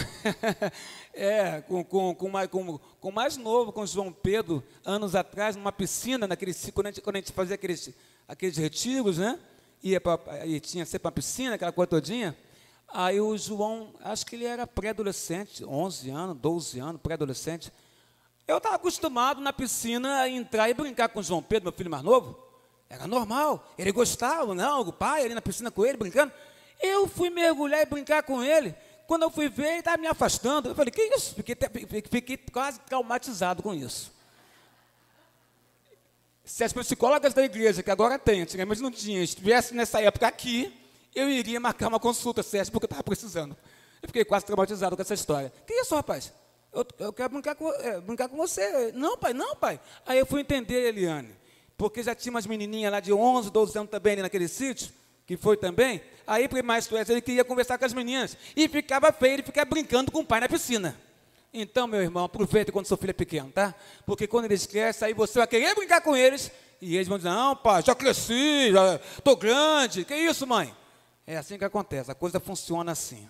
mais novo, com o João Pedro, anos atrás, numa piscina, quando a gente fazia aqueles retiros, né? E tinha sempre uma piscina, aquela coisa todinha. Aí o João, acho que ele era pré-adolescente, 11 anos, 12 anos, pré-adolescente. Eu estava acostumado na piscina a entrar e brincar com o João Pedro, meu filho mais novo. Era normal, ele gostava, não, o pai ali na piscina com ele, brincando. Eu fui mergulhar e brincar com ele. Quando eu fui ver, ele estava me afastando. Eu falei, que isso? Fiquei quase traumatizado com isso. Se as psicólogas da igreja, que agora tem, antigamente não tinha, estivesse nessa época aqui, eu iria marcar uma consulta, Sérgio, porque eu estava precisando. Eu fiquei quase traumatizado com essa história. Que isso, rapaz? Eu quero brincar com você. Não, pai. Aí eu fui entender, Eliane, porque já tinha umas menininhas lá de 11, 12 anos também ali naquele sítio, que foi também. Aí, para mais ele queria conversar com as meninas. E ficava feio ele ficar brincando com o pai na piscina. Então, meu irmão, aproveita quando seu filho é pequeno, tá? Porque quando eles crescem, aí você vai querer brincar com eles. E eles vão dizer, não, pai, já cresci, já estou grande. Que isso, mãe? É assim que acontece, a coisa funciona assim.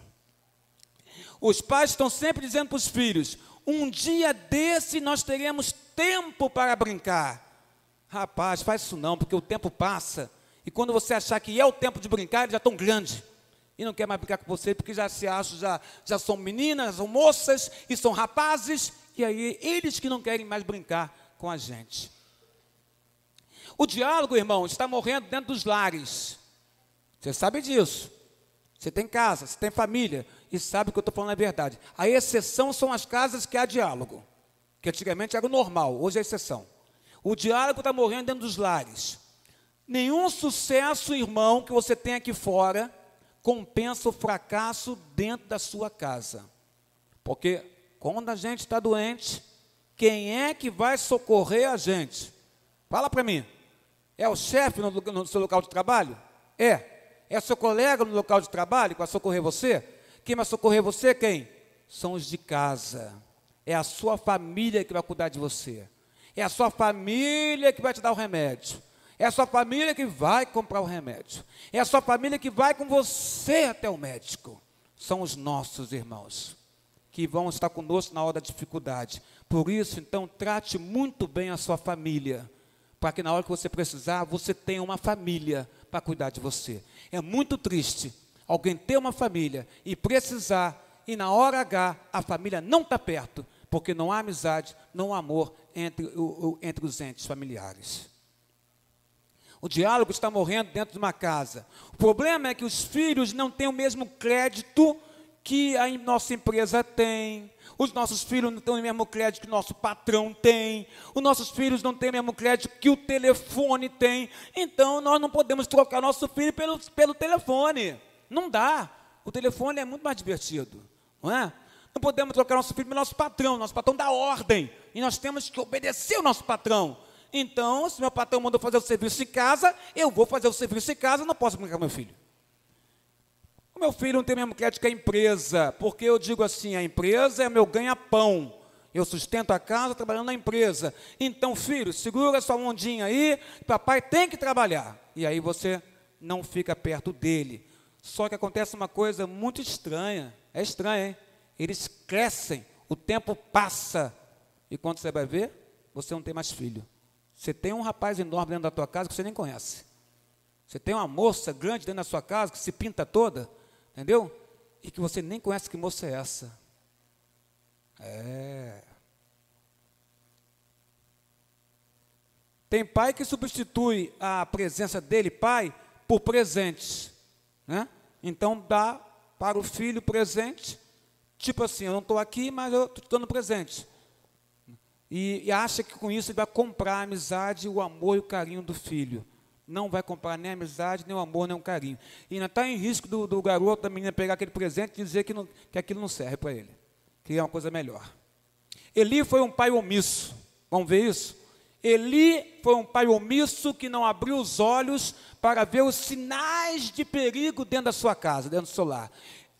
Os pais estão sempre dizendo para os filhos, um dia desse nós teremos tempo para brincar. Rapaz, faz isso não, porque o tempo passa. E quando você achar que é o tempo de brincar, eles já estão grandes. E não quer mais brincar com você, porque já se acham, já são meninas, são moças, e são rapazes. E aí, eles que não querem mais brincar com a gente. O diálogo, irmão, está morrendo dentro dos lares. Você sabe disso. Você tem casa, você tem família, e sabe que eu estou falando a verdade. A exceção são as casas que há diálogo. Que antigamente era o normal, hoje é a exceção. O diálogo está morrendo dentro dos lares. Nenhum sucesso, irmão, que você tem aqui fora compensa o fracasso dentro da sua casa. Porque quando a gente está doente, quem é que vai socorrer a gente? Fala para mim. É o chefe no seu local de trabalho? É seu colega no local de trabalho que vai socorrer você? Quem vai socorrer você? Quem? São os de casa. É a sua família que vai cuidar de você. É a sua família que vai te dar o remédio. É a sua família que vai comprar o remédio. É a sua família que vai com você até o médico. São os nossos irmãos, que vão estar conosco na hora da dificuldade. Por isso, então, trate muito bem a sua família, para que na hora que você precisar, você tenha uma família para cuidar de você. É muito triste alguém ter uma família e precisar, e na hora H, a família não está perto, porque não há amizade, não há amor entre os entes familiares. O diálogo está morrendo dentro de uma casa. O problema é que os filhos não têm o mesmo crédito que a nossa empresa tem. Os nossos filhos não têm o mesmo crédito que o nosso patrão tem. Os nossos filhos não têm o mesmo crédito que o telefone tem. Então, nós não podemos trocar nosso filho pelo telefone. Não dá. O telefone é muito mais divertido, não é? Não podemos trocar nosso filho pelo nosso patrão. Nosso patrão dá ordem. E nós temos que obedecer ao nosso patrão. Então, se meu patrão mandou fazer o serviço em casa, eu vou fazer o serviço em casa, não posso brincar com meu filho. O meu filho não tem o mesmo crédito que a empresa, porque eu digo assim, a empresa é meu ganha-pão. Eu sustento a casa trabalhando na empresa. Então, filho, segura sua ondinha aí, papai tem que trabalhar. E aí você não fica perto dele. Só que acontece uma coisa muito estranha. É estranho, hein? Eles crescem, o tempo passa. E quando você vai ver, você não tem mais filho. Você tem um rapaz enorme dentro da tua casa que você nem conhece. Você tem uma moça grande dentro da sua casa que se pinta toda, entendeu? E que você nem conhece que moça é essa. Tem pai que substitui a presença dele, pai, por presentes, né? Então dá para o filho presente, tipo assim, eu não estou aqui, mas eu estou te dando presente. E acha que com isso ele vai comprar a amizade, o amor e o carinho do filho. Não vai comprar nem a amizade, nem o amor, nem o carinho. E ainda está em risco do garoto, da menina, pegar aquele presente e dizer que aquilo não serve para ele. Que é uma coisa melhor. Eli foi um pai omisso. Vamos ver isso? Eli foi um pai omisso que não abriu os olhos para ver os sinais de perigo dentro da sua casa, dentro do seu lar.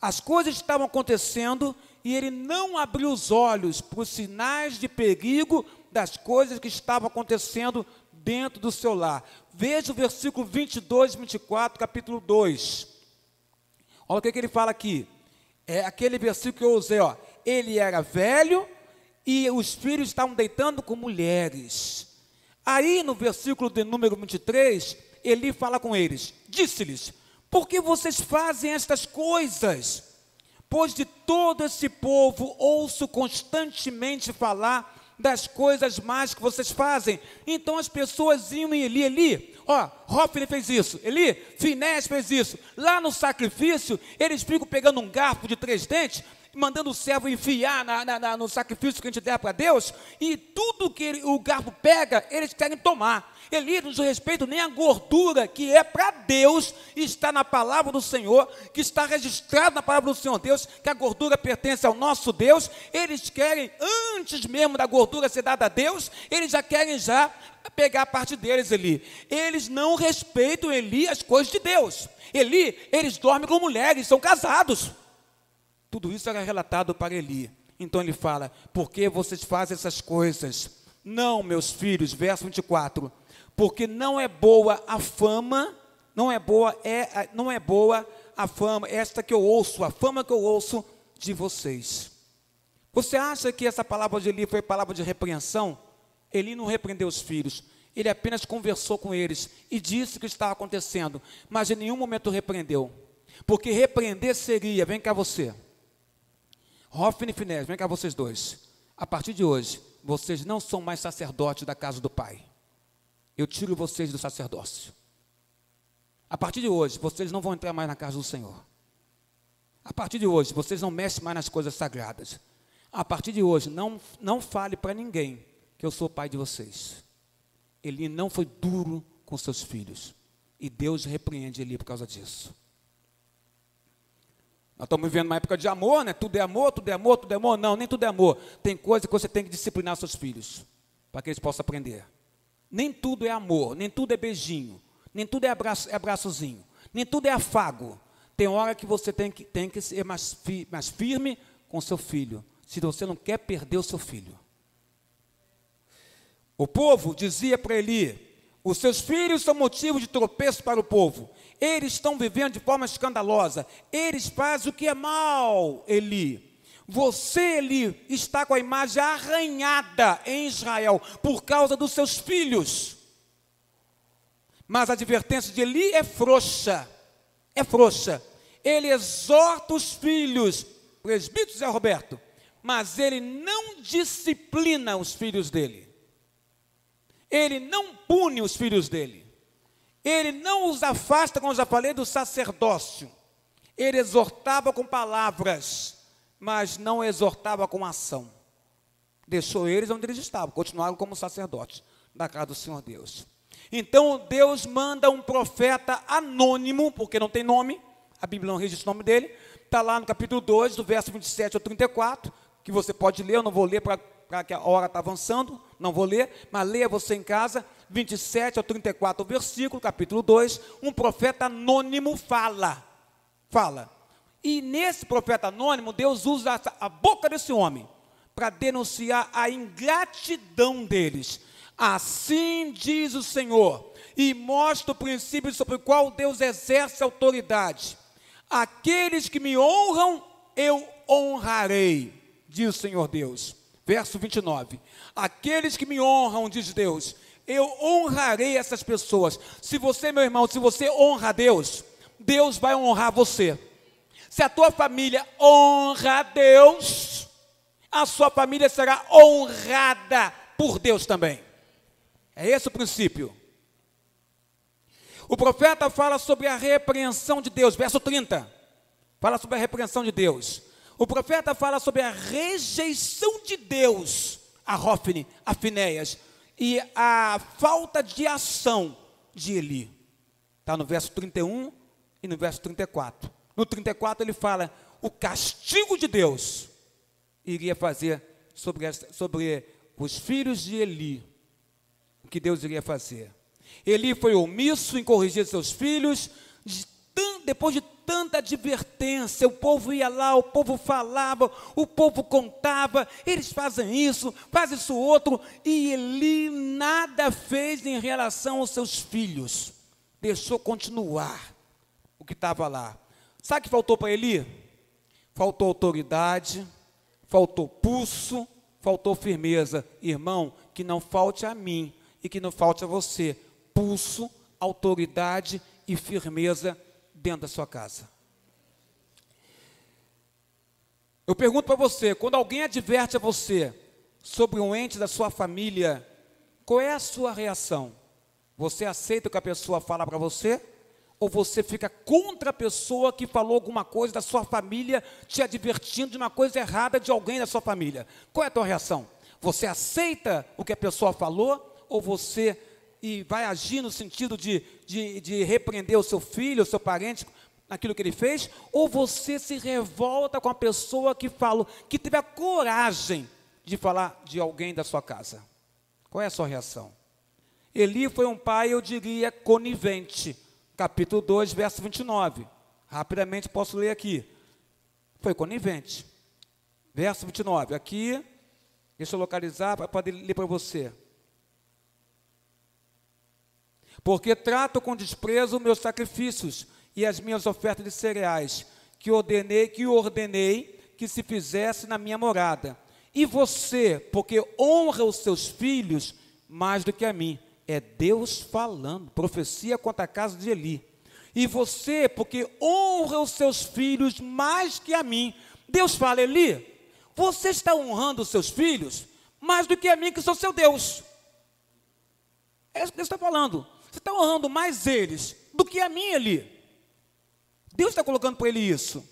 As coisas estavam acontecendo e ele não abriu os olhos para os sinais de perigo das coisas que estavam acontecendo dentro do seu lar. Veja o versículo 22 e 24, capítulo 2. Olha o que ele fala aqui. É aquele versículo que eu usei, ó. Ele era velho e os filhos estavam deitando com mulheres. Aí no versículo de número 23, Eli fala com eles, disse-lhes, por que vocês fazem estas coisas? Pois de todo esse povo ouço constantemente falar das coisas más que vocês fazem. Então as pessoas iam em Eli, ó, Hofni fez isso, Eli, Finés fez isso. Lá no sacrifício, eles ficam pegando um garfo de 3 dentes, mandando o servo enfiar no sacrifício que a gente der para Deus, e tudo que o garfo pega, eles querem tomar. Eli não diz respeito nem a gordura que é para Deus, está na palavra do Senhor, que está registrado na palavra do Senhor Deus, que a gordura pertence ao nosso Deus. Eles querem, antes mesmo da gordura ser dada a Deus, eles já querem pegar a parte deles, Eli. Eles não respeitam, Eli, as coisas de Deus. Eli, eles dormem com mulheres, são casados. Tudo isso era relatado para Eli. Então ele fala, por que vocês fazem essas coisas? Não, meus filhos, verso 24, porque não é boa a fama, não é boa a fama, esta que eu ouço, a fama que eu ouço de vocês. Você acha que essa palavra de Eli foi palavra de repreensão? Eli não repreendeu os filhos, ele apenas conversou com eles e disse o que estava acontecendo, mas em nenhum momento repreendeu, porque repreender seria, vem cá você, Hofni e Finés, vem cá vocês dois, a partir de hoje, vocês não são mais sacerdotes da casa do Pai, eu tiro vocês do sacerdócio, a partir de hoje, vocês não vão entrar mais na casa do Senhor, a partir de hoje, vocês não mexem mais nas coisas sagradas, a partir de hoje, não fale para ninguém que eu sou pai de vocês. Eli não foi duro com seus filhos, e Deus repreende Eli por causa disso. Nós estamos vivendo uma época de amor, né? Tudo é amor, tudo é amor, tudo é amor. Não, nem tudo é amor. Tem coisa que você tem que disciplinar seus filhos, para que eles possam aprender. Nem tudo é amor, nem tudo é beijinho, nem tudo é abraçozinho, nem tudo é afago. Tem hora que você tem que ser mais firme com seu filho, se você não quer perder o seu filho. O povo dizia para Eli, os seus filhos são motivo de tropeço para o povo, eles estão vivendo de forma escandalosa, eles fazem o que é mal, Eli. Você, Eli, está com a imagem arranhada em Israel, por causa dos seus filhos. Mas a advertência de Eli é frouxa, ele exorta os filhos, presbítero Zé Roberto, mas ele não disciplina os filhos dele. Ele não pune os filhos dele. Ele não os afasta, como eu já falei, do sacerdócio. Ele exortava com palavras, mas não exortava com ação. Deixou eles onde eles estavam, continuaram como sacerdotes da casa do Senhor Deus. Então Deus manda um profeta anônimo, porque não tem nome, a Bíblia não registra o nome dele, está lá no capítulo 2, do verso 27 ao 34, que você pode ler, eu não vou ler para que a hora está avançando, não vou ler, mas leia você em casa, 27 ao 34, o versículo, capítulo 2, um profeta anônimo fala. E nesse profeta anônimo, Deus usa a boca desse homem para denunciar a ingratidão deles. Assim diz o Senhor, e mostra o princípio sobre o qual Deus exerce autoridade. Aqueles que me honram, eu honrarei, diz o Senhor Deus. Verso 29, aqueles que me honram, diz Deus, eu honrarei essas pessoas. Se você, meu irmão, se você honra a Deus, Deus vai honrar você. Se a tua família honra a Deus, a sua família será honrada por Deus também. É esse o princípio. O profeta fala sobre a repreensão de Deus, verso 30, fala sobre a repreensão de Deus. O profeta fala sobre a rejeição de Deus a Hofni, a Finéias, e a falta de ação de Eli. Está no verso 31 e no verso 34. No 34 ele fala, o castigo de Deus iria fazer sobre os filhos de Eli. o que Deus iria fazer. Eli foi omisso em corrigir seus filhos, depois de tanta advertência, o povo ia lá, o povo falava, o povo contava, eles fazem isso outro, e Eli nada fez em relação aos seus filhos, deixou continuar o que estava lá. Sabe o que faltou para Eli? Faltou autoridade, faltou pulso, faltou firmeza. Irmão, que não falte a mim e que não falte a você pulso, autoridade e firmeza dentro da sua casa. Eu pergunto para você, quando alguém adverte a você sobre um ente da sua família, qual é a sua reação? Você aceita o que a pessoa fala para você? Ou você fica contra a pessoa que falou alguma coisa da sua família, te advertindo de uma coisa errada de alguém da sua família? Qual é a tua reação? Você aceita o que a pessoa falou? Ou você vai agir no sentido de repreender o seu filho, o seu parente, naquilo que ele fez? Ou você se revolta com a pessoa que falou, que teve a coragem de falar de alguém da sua casa? Qual é a sua reação? Eli foi um pai, eu diria, conivente. Capítulo 2, verso 29. Rapidamente posso ler aqui. Foi conivente. Verso 29. Aqui, deixa eu localizar para poder ler para você. Porque trato com desprezo meus sacrifícios e as minhas ofertas de cereais, que ordenei que se fizesse na minha morada. E você, porque honra os seus filhos mais do que a mim. É Deus falando, profecia contra a casa de Eli. E você, porque honra os seus filhos mais que a mim. Deus fala, Eli, você está honrando os seus filhos mais do que a mim, que sou seu Deus. É isso que Deus está falando. Você está honrando mais eles do que a mim, Eli. Deus está colocando para ele isso.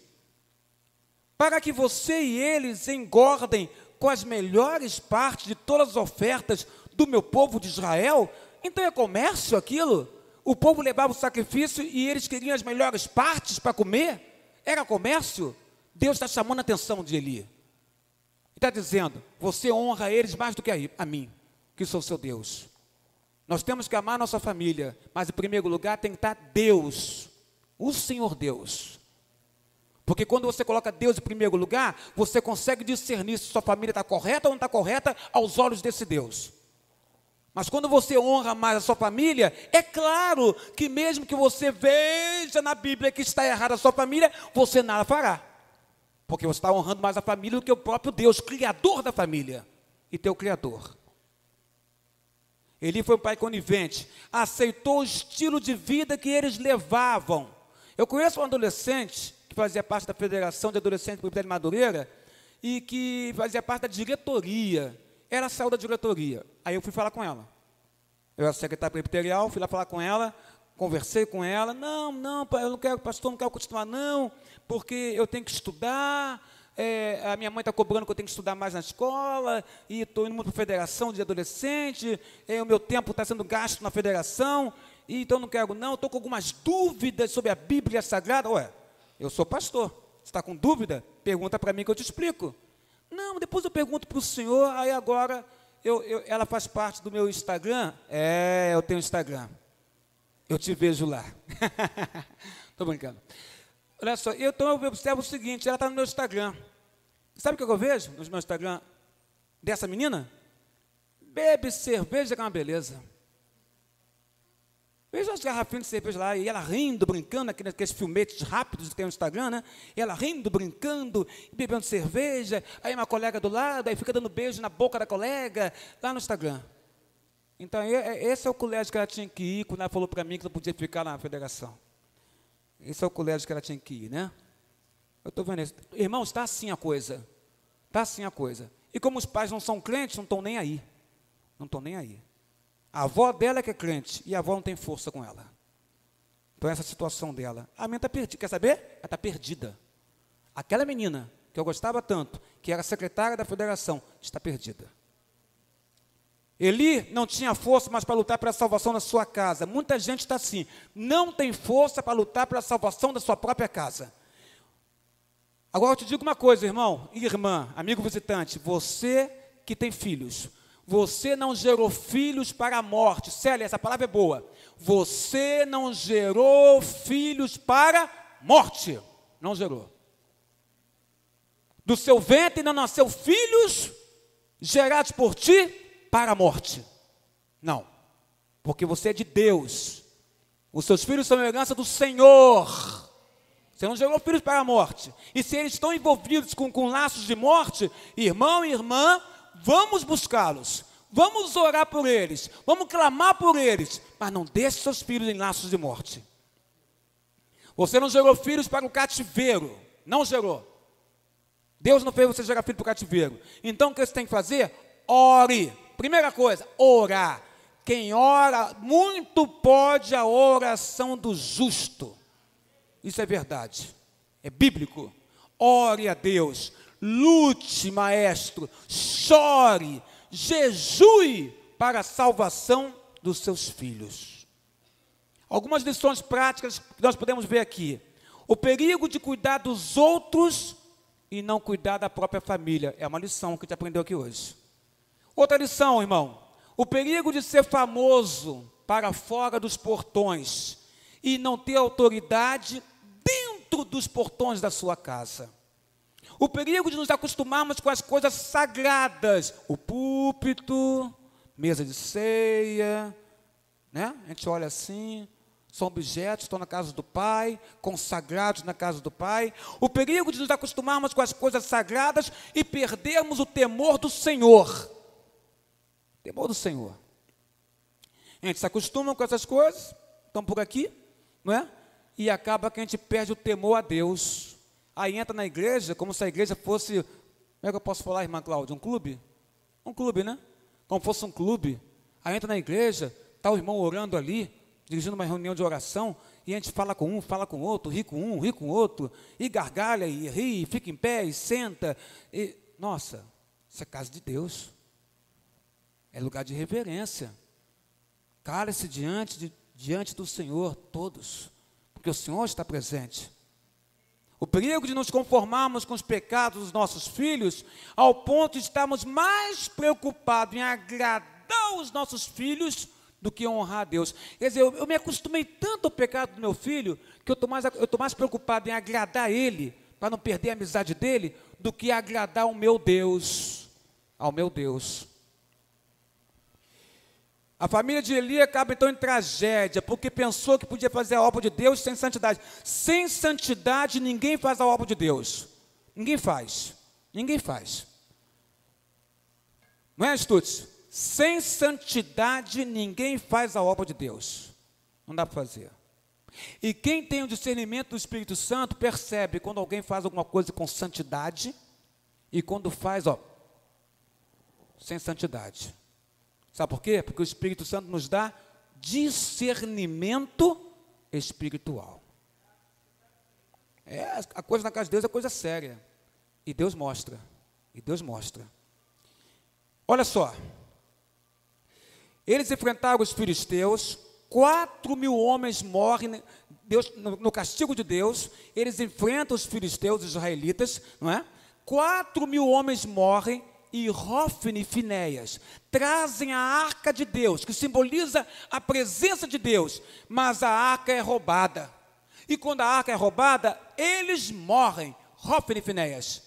Para que você e eles engordem com as melhores partes de todas as ofertas do meu povo de Israel. Então é comércio aquilo? O povo levava o sacrifício e eles queriam as melhores partes para comer? Era comércio? Deus está chamando a atenção de Eli. Está dizendo, você honra eles mais do que a mim, que sou seu Deus. Nós temos que amar nossa família, mas em primeiro lugar tem que estar Deus, o Senhor Deus. Porque quando você coloca Deus em primeiro lugar, você consegue discernir se sua família está correta ou não está correta aos olhos desse Deus. Mas quando você honra mais a sua família, é claro que mesmo que você veja na Bíblia que está errada a sua família, você nada fará. Porque você está honrando mais a família do que o próprio Deus, Criador da família e teu Criador. Eli foi um pai conivente, aceitou o estilo de vida que eles levavam. Eu conheço um adolescente que fazia parte da Federação de Adolescentes do Presbitério de Madureira e que fazia parte da diretoria. Ela saiu da diretoria. Aí eu fui falar com ela. Eu era secretário presbiterial, fui lá falar com ela, conversei com ela. Não, eu não quero, pastor, não quero continuar, não, porque eu tenho que estudar. A minha mãe está cobrando que eu tenho que estudar mais na escola, e estou indo muito para a federação de adolescente, o meu tempo está sendo gasto na federação, e então não quero, não. Estou com algumas dúvidas sobre a Bíblia Sagrada. Ué, eu sou pastor. Você está com dúvida? Pergunta para mim que eu te explico. Não, depois eu pergunto para o senhor, aí agora ela faz parte do meu Instagram. Eu tenho Instagram. Eu te vejo lá. Estou brincando. Olha só, então eu observo o seguinte, ela está no meu Instagram. Sabe o que eu vejo no meu Instagram dessa menina? Bebe cerveja, que é uma beleza. Veja as garrafinhas de cerveja lá, e ela rindo, brincando, aqueles filmetes rápidos que tem no Instagram, né? E ela rindo, brincando, bebendo cerveja, aí uma colega do lado, aí fica dando beijo na boca da colega, lá no Instagram. Então, esse é o colégio que ela tinha que ir, quando ela falou para mim que não podia ficar na federação. Esse é o colégio que ela tinha que ir, né? Eu estou vendo isso. Irmãos, está assim a coisa. Está assim a coisa. E como os pais não são crentes, não estão nem aí. Não estão nem aí. A avó dela é que é crente, e a avó não tem força com ela. Então, essa situação dela. A menina está perdida. Quer saber? Ela está perdida. Aquela menina, que eu gostava tanto, que era secretária da federação, está perdida. Eli não tinha força mais para lutar pela salvação da sua casa. Muita gente está assim, não tem força para lutar pela salvação da sua própria casa. Agora eu te digo uma coisa, irmão e irmã, amigo visitante, você que tem filhos, Você não gerou filhos para a morte. Célia, essa palavra é boa. Você não gerou filhos para a morte. Não gerou. Do seu ventre não nasceu filhos gerados por ti para a morte. Não. Porque você é de Deus. Os seus filhos são herança do Senhor. Você não gerou filhos para a morte. E se eles estão envolvidos com laços de morte, irmão e irmã, vamos buscá-los. Vamos orar por eles. Vamos clamar por eles. Mas não deixe seus filhos em laços de morte. Você não gerou filhos para o cativeiro. Não gerou. Deus não fez você gerar filho para o cativeiro. Então o que você tem que fazer? Ore. Primeira coisa, orar. Quem ora, muito pode a oração do justo. Isso é verdade. É bíblico. Ore a Deus. Lute, maestro. Chore. Jejue para a salvação dos seus filhos. Algumas lições práticas que nós podemos ver aqui. O perigo de cuidar dos outros e não cuidar da própria família. É uma lição que a gente aprendeu aqui hoje. Outra lição, irmão. O perigo de ser famoso para fora dos portões e não ter autoridade dentro dos portões da sua casa. O perigo de nos acostumarmos com as coisas sagradas. O púlpito, mesa de ceia, né? A gente olha assim, são objetos, estão na casa do Pai, consagrados na casa do Pai. O perigo de nos acostumarmos com as coisas sagradas e perdermos o temor do Senhor. Temor do Senhor. A gente se acostuma com essas coisas, estão por aqui, não é? E acaba que a gente perde o temor a Deus. Aí entra na igreja, como se a igreja fosse, como é que eu posso falar, irmã Cláudia? Um clube? Um clube, né? Como fosse um clube. Aí entra na igreja, está o irmão orando ali, dirigindo uma reunião de oração, e a gente fala com um, fala com outro, ri com um, ri com outro, e gargalha, e ri, e fica em pé, e senta. E, nossa, isso é casa de Deus. É lugar de reverência. Cale-se diante do Senhor, todos, porque o Senhor está presente. O perigo de nos conformarmos com os pecados dos nossos filhos, ao ponto de estarmos mais preocupados em agradar os nossos filhos do que honrar a Deus. Quer dizer, eu me acostumei tanto ao pecado do meu filho, que eu estou mais preocupado em agradar ele, para não perder a amizade dele, do que agradar ao meu Deus. Ao meu Deus. A família de Eli acaba então em tragédia, porque pensou que podia fazer a obra de Deus sem santidade. Sem santidade ninguém faz a obra de Deus. Ninguém faz. Ninguém faz. Não é, Stutz? Sem santidade ninguém faz a obra de Deus. Não dá para fazer. E quem tem o discernimento do Espírito Santo percebe quando alguém faz alguma coisa com santidade e quando faz, sem santidade. Sabe por quê? Porque o Espírito Santo nos dá discernimento espiritual. A coisa na casa de Deus é coisa séria. E Deus mostra. E Deus mostra. Olha só. Eles enfrentaram os filisteus. 4.000 homens morrem no castigo de Deus. Eles enfrentam os filisteus, os israelitas, não é? 4.000 homens morrem. E Hófni e Finéias trazem a arca de Deus, que simboliza a presença de Deus, mas a arca é roubada. E quando a arca é roubada, eles morrem, Hófni e Finéias.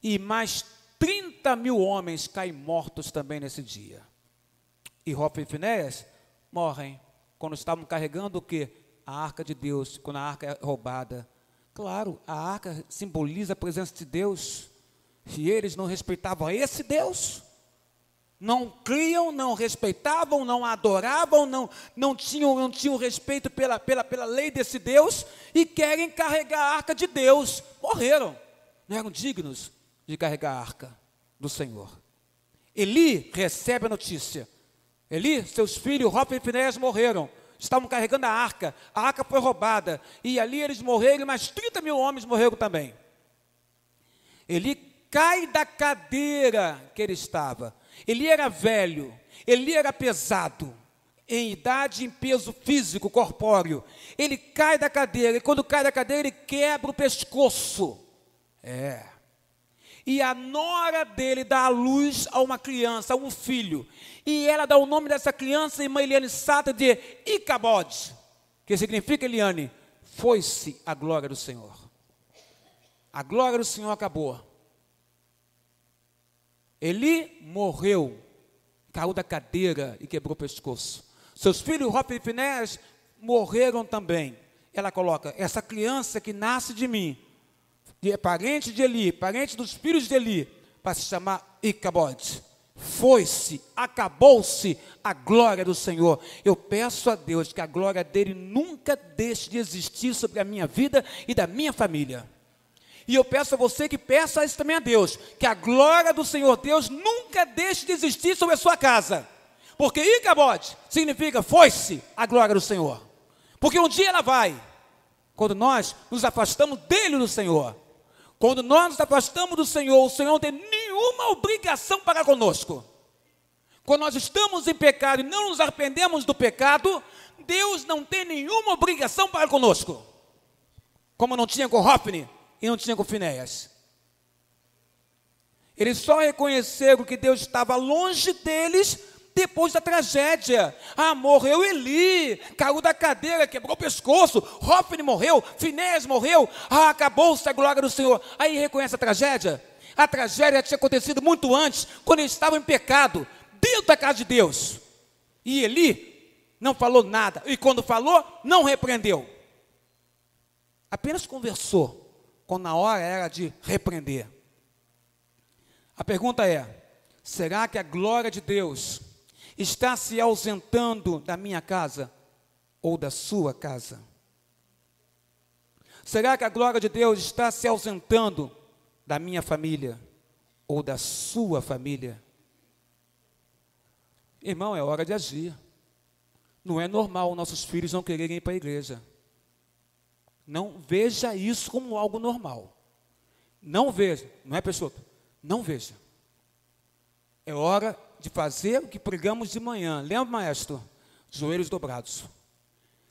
E mais 30.000 homens caem mortos também nesse dia. E Hófni e Finéias morrem quando estavam carregando o quê? A arca de Deus, quando a arca é roubada. Claro, a arca simboliza a presença de Deus. Se eles não respeitavam esse Deus, não criam, não respeitavam, não adoravam, não tinham respeito pela lei desse Deus, e querem carregar a arca de Deus, morreram, não eram dignos de carregar a arca do Senhor. Eli recebe a notícia, seus filhos, Hófni e Finéias morreram, estavam carregando a arca foi roubada, e ali eles morreram, e mais 30.000 homens morreram também. Eli cai da cadeira que ele estava. Ele era velho, ele era pesado, em idade e em peso físico, corpóreo. Ele cai da cadeira, e quando cai da cadeira, ele quebra o pescoço. E a nora dele dá à luz a uma criança, a um filho. E ela dá o nome dessa criança, irmã Eliane Sata, de Icabode, que significa, Eliane, foi-se a glória do Senhor. A glória do Senhor acabou. Eli morreu, caiu da cadeira e quebrou o pescoço. Seus filhos, Hofni e Finéias, morreram também. Ela coloca, essa criança que nasce de mim, é parente de Eli, parente dos filhos de Eli, para se chamar Icabode. Foi-se, acabou-se a glória do Senhor. Eu peço a Deus que a glória dele nunca deixe de existir sobre a minha vida e da minha família. E eu peço a você que peça isso também a Deus, que a glória do Senhor Deus nunca deixe de existir sobre a sua casa. Porque Icabode significa foi-se a glória do Senhor. Porque um dia ela vai, quando nós nos afastamos dele, do Senhor. Quando nós nos afastamos do Senhor, o Senhor não tem nenhuma obrigação para conosco. Quando nós estamos em pecado e não nos arrependemos do pecado, Deus não tem nenhuma obrigação para conosco. Como não tinha com Hofni e não tinha com Finéias. Eles só reconheceram que Deus estava longe deles depois da tragédia. Morreu Eli, caiu da cadeira, quebrou o pescoço. Hofni morreu, Finéias morreu. Acabou-se a glória do Senhor. Aí reconhece a tragédia. A tragédia tinha acontecido muito antes, quando eles estavam em pecado, dentro da casa de Deus. E Eli não falou nada. E quando falou, não repreendeu. Apenas conversou, quando na hora era de repreender. A pergunta é, será que a glória de Deus está se ausentando da minha casa ou da sua casa? Será que a glória de Deus está se ausentando da minha família ou da sua família? Irmão, é hora de agir. Não é normal nossos filhos não quererem ir para a igreja. Não veja isso como algo normal. Não veja, não é, pessoal? Não veja. É hora de fazer o que pregamos de manhã. Lembra, maestro? Joelhos dobrados.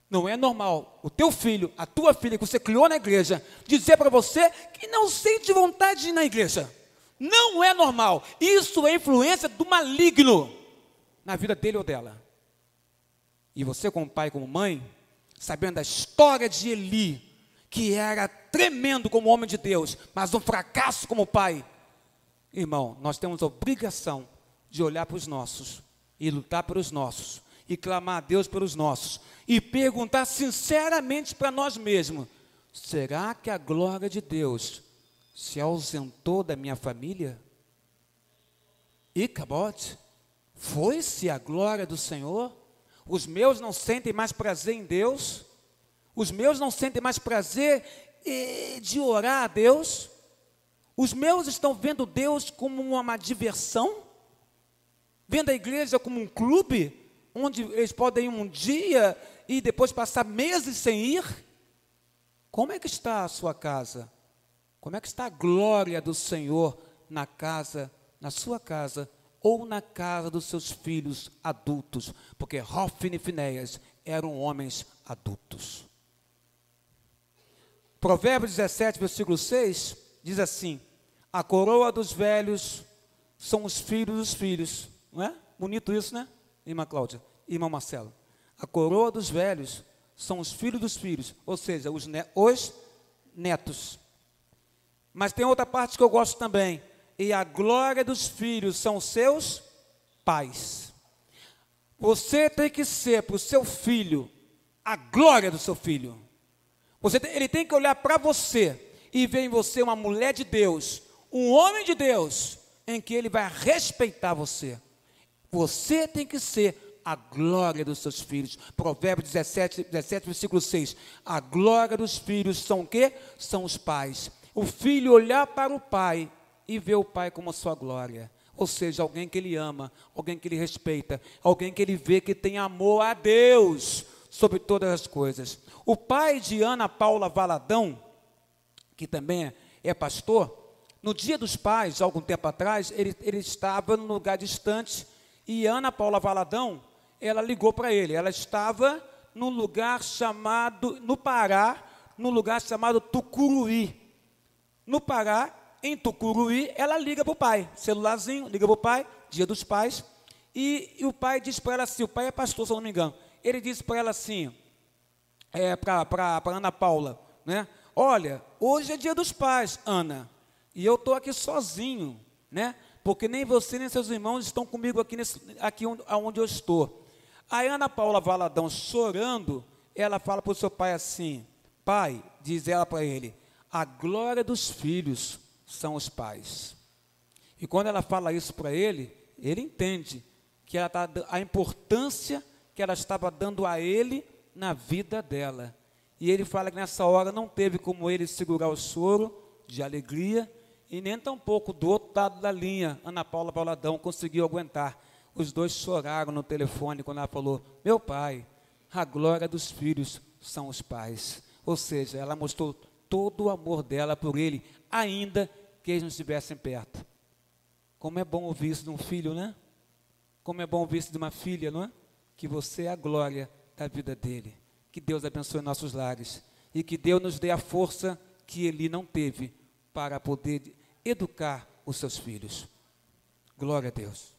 Não é normal o teu filho, a tua filha que você criou na igreja, dizer para você que não sente vontade de ir na igreja. Não é normal. Isso é influência do maligno na vida dele ou dela. E você, como pai, como mãe, sabendo da história de Eli, que era tremendo como homem de Deus, mas um fracasso como pai, irmão, nós temos a obrigação de olhar para os nossos, e lutar pelos nossos, e clamar a Deus pelos nossos, e perguntar sinceramente para nós mesmos, será que a glória de Deus se ausentou da minha família? Icabode, foi-se a glória do Senhor? Os meus não sentem mais prazer em Deus? Os meus não sentem mais prazer de orar a Deus? Os meus estão vendo Deus como uma diversão? Vendo a igreja como um clube, onde eles podem ir um dia e depois passar meses sem ir? Como é que está a sua casa? Como é que está a glória do Senhor na casa, na sua casa, ou na casa dos seus filhos adultos? Porque Hofni e Finéias eram homens adultos. Provérbios 17, versículo 6, diz assim, a coroa dos velhos são os filhos dos filhos. Não é? Bonito isso, né, irmã Cláudia, irmão Marcelo? A coroa dos velhos são os filhos dos filhos, ou seja, os netos. Mas tem outra parte que eu gosto também. E a glória dos filhos são seus pais. Você tem que ser para o seu filho a glória do seu filho. Ele tem que olhar para você e ver em você uma mulher de Deus, um homem de Deus, em que ele vai respeitar você. Você tem que ser a glória dos seus filhos. Provérbios 17, versículo 6. A glória dos filhos são o quê? São os pais. O filho olhar para o pai e ver o pai como a sua glória. Ou seja, alguém que ele ama, alguém que ele respeita, alguém que ele vê que tem amor a Deus sobre todas as coisas. O pai de Ana Paula Valadão, que também é pastor, no Dia dos Pais, algum tempo atrás, ele estava num lugar distante. E Ana Paula Valadão, ela ligou para ele. Ela estava num lugar chamado, no Pará, num lugar chamado Tucuruí. No Pará, em Tucuruí, ela liga para o pai, celularzinho, liga para o pai, Dia dos Pais, e o pai diz para ela assim, o pai é pastor, se eu não me engano, ele disse para ela assim, para Ana Paula, né? Olha, hoje é Dia dos Pais, Ana, e eu estou aqui sozinho, né? Porque nem você nem seus irmãos estão comigo aqui onde eu estou. Aí Ana Paula Valadão, chorando, ela fala para o seu pai assim, pai, diz ela para ele, a glória dos filhos são os pais. E quando ela fala isso para ele entende que ela a importância que ela estava dando a ele na vida dela. E ele fala que nessa hora não teve como ele segurar o choro de alegria, e nem tampouco do outro lado da linha, Ana Paula Valadão conseguiu aguentar. Os dois choraram no telefone quando ela falou, meu pai, a glória dos filhos são os pais. Ou seja, ela mostrou todo o amor dela por ele, ainda que eles não estivessem perto. Como é bom ouvir isso de um filho, né? Como é bom ouvir isso de uma filha, não é? Que você é a glória da vida dele. Que Deus abençoe nossos lares. E que Deus nos dê a força que ele não teve para poder educar os seus filhos. Glória a Deus.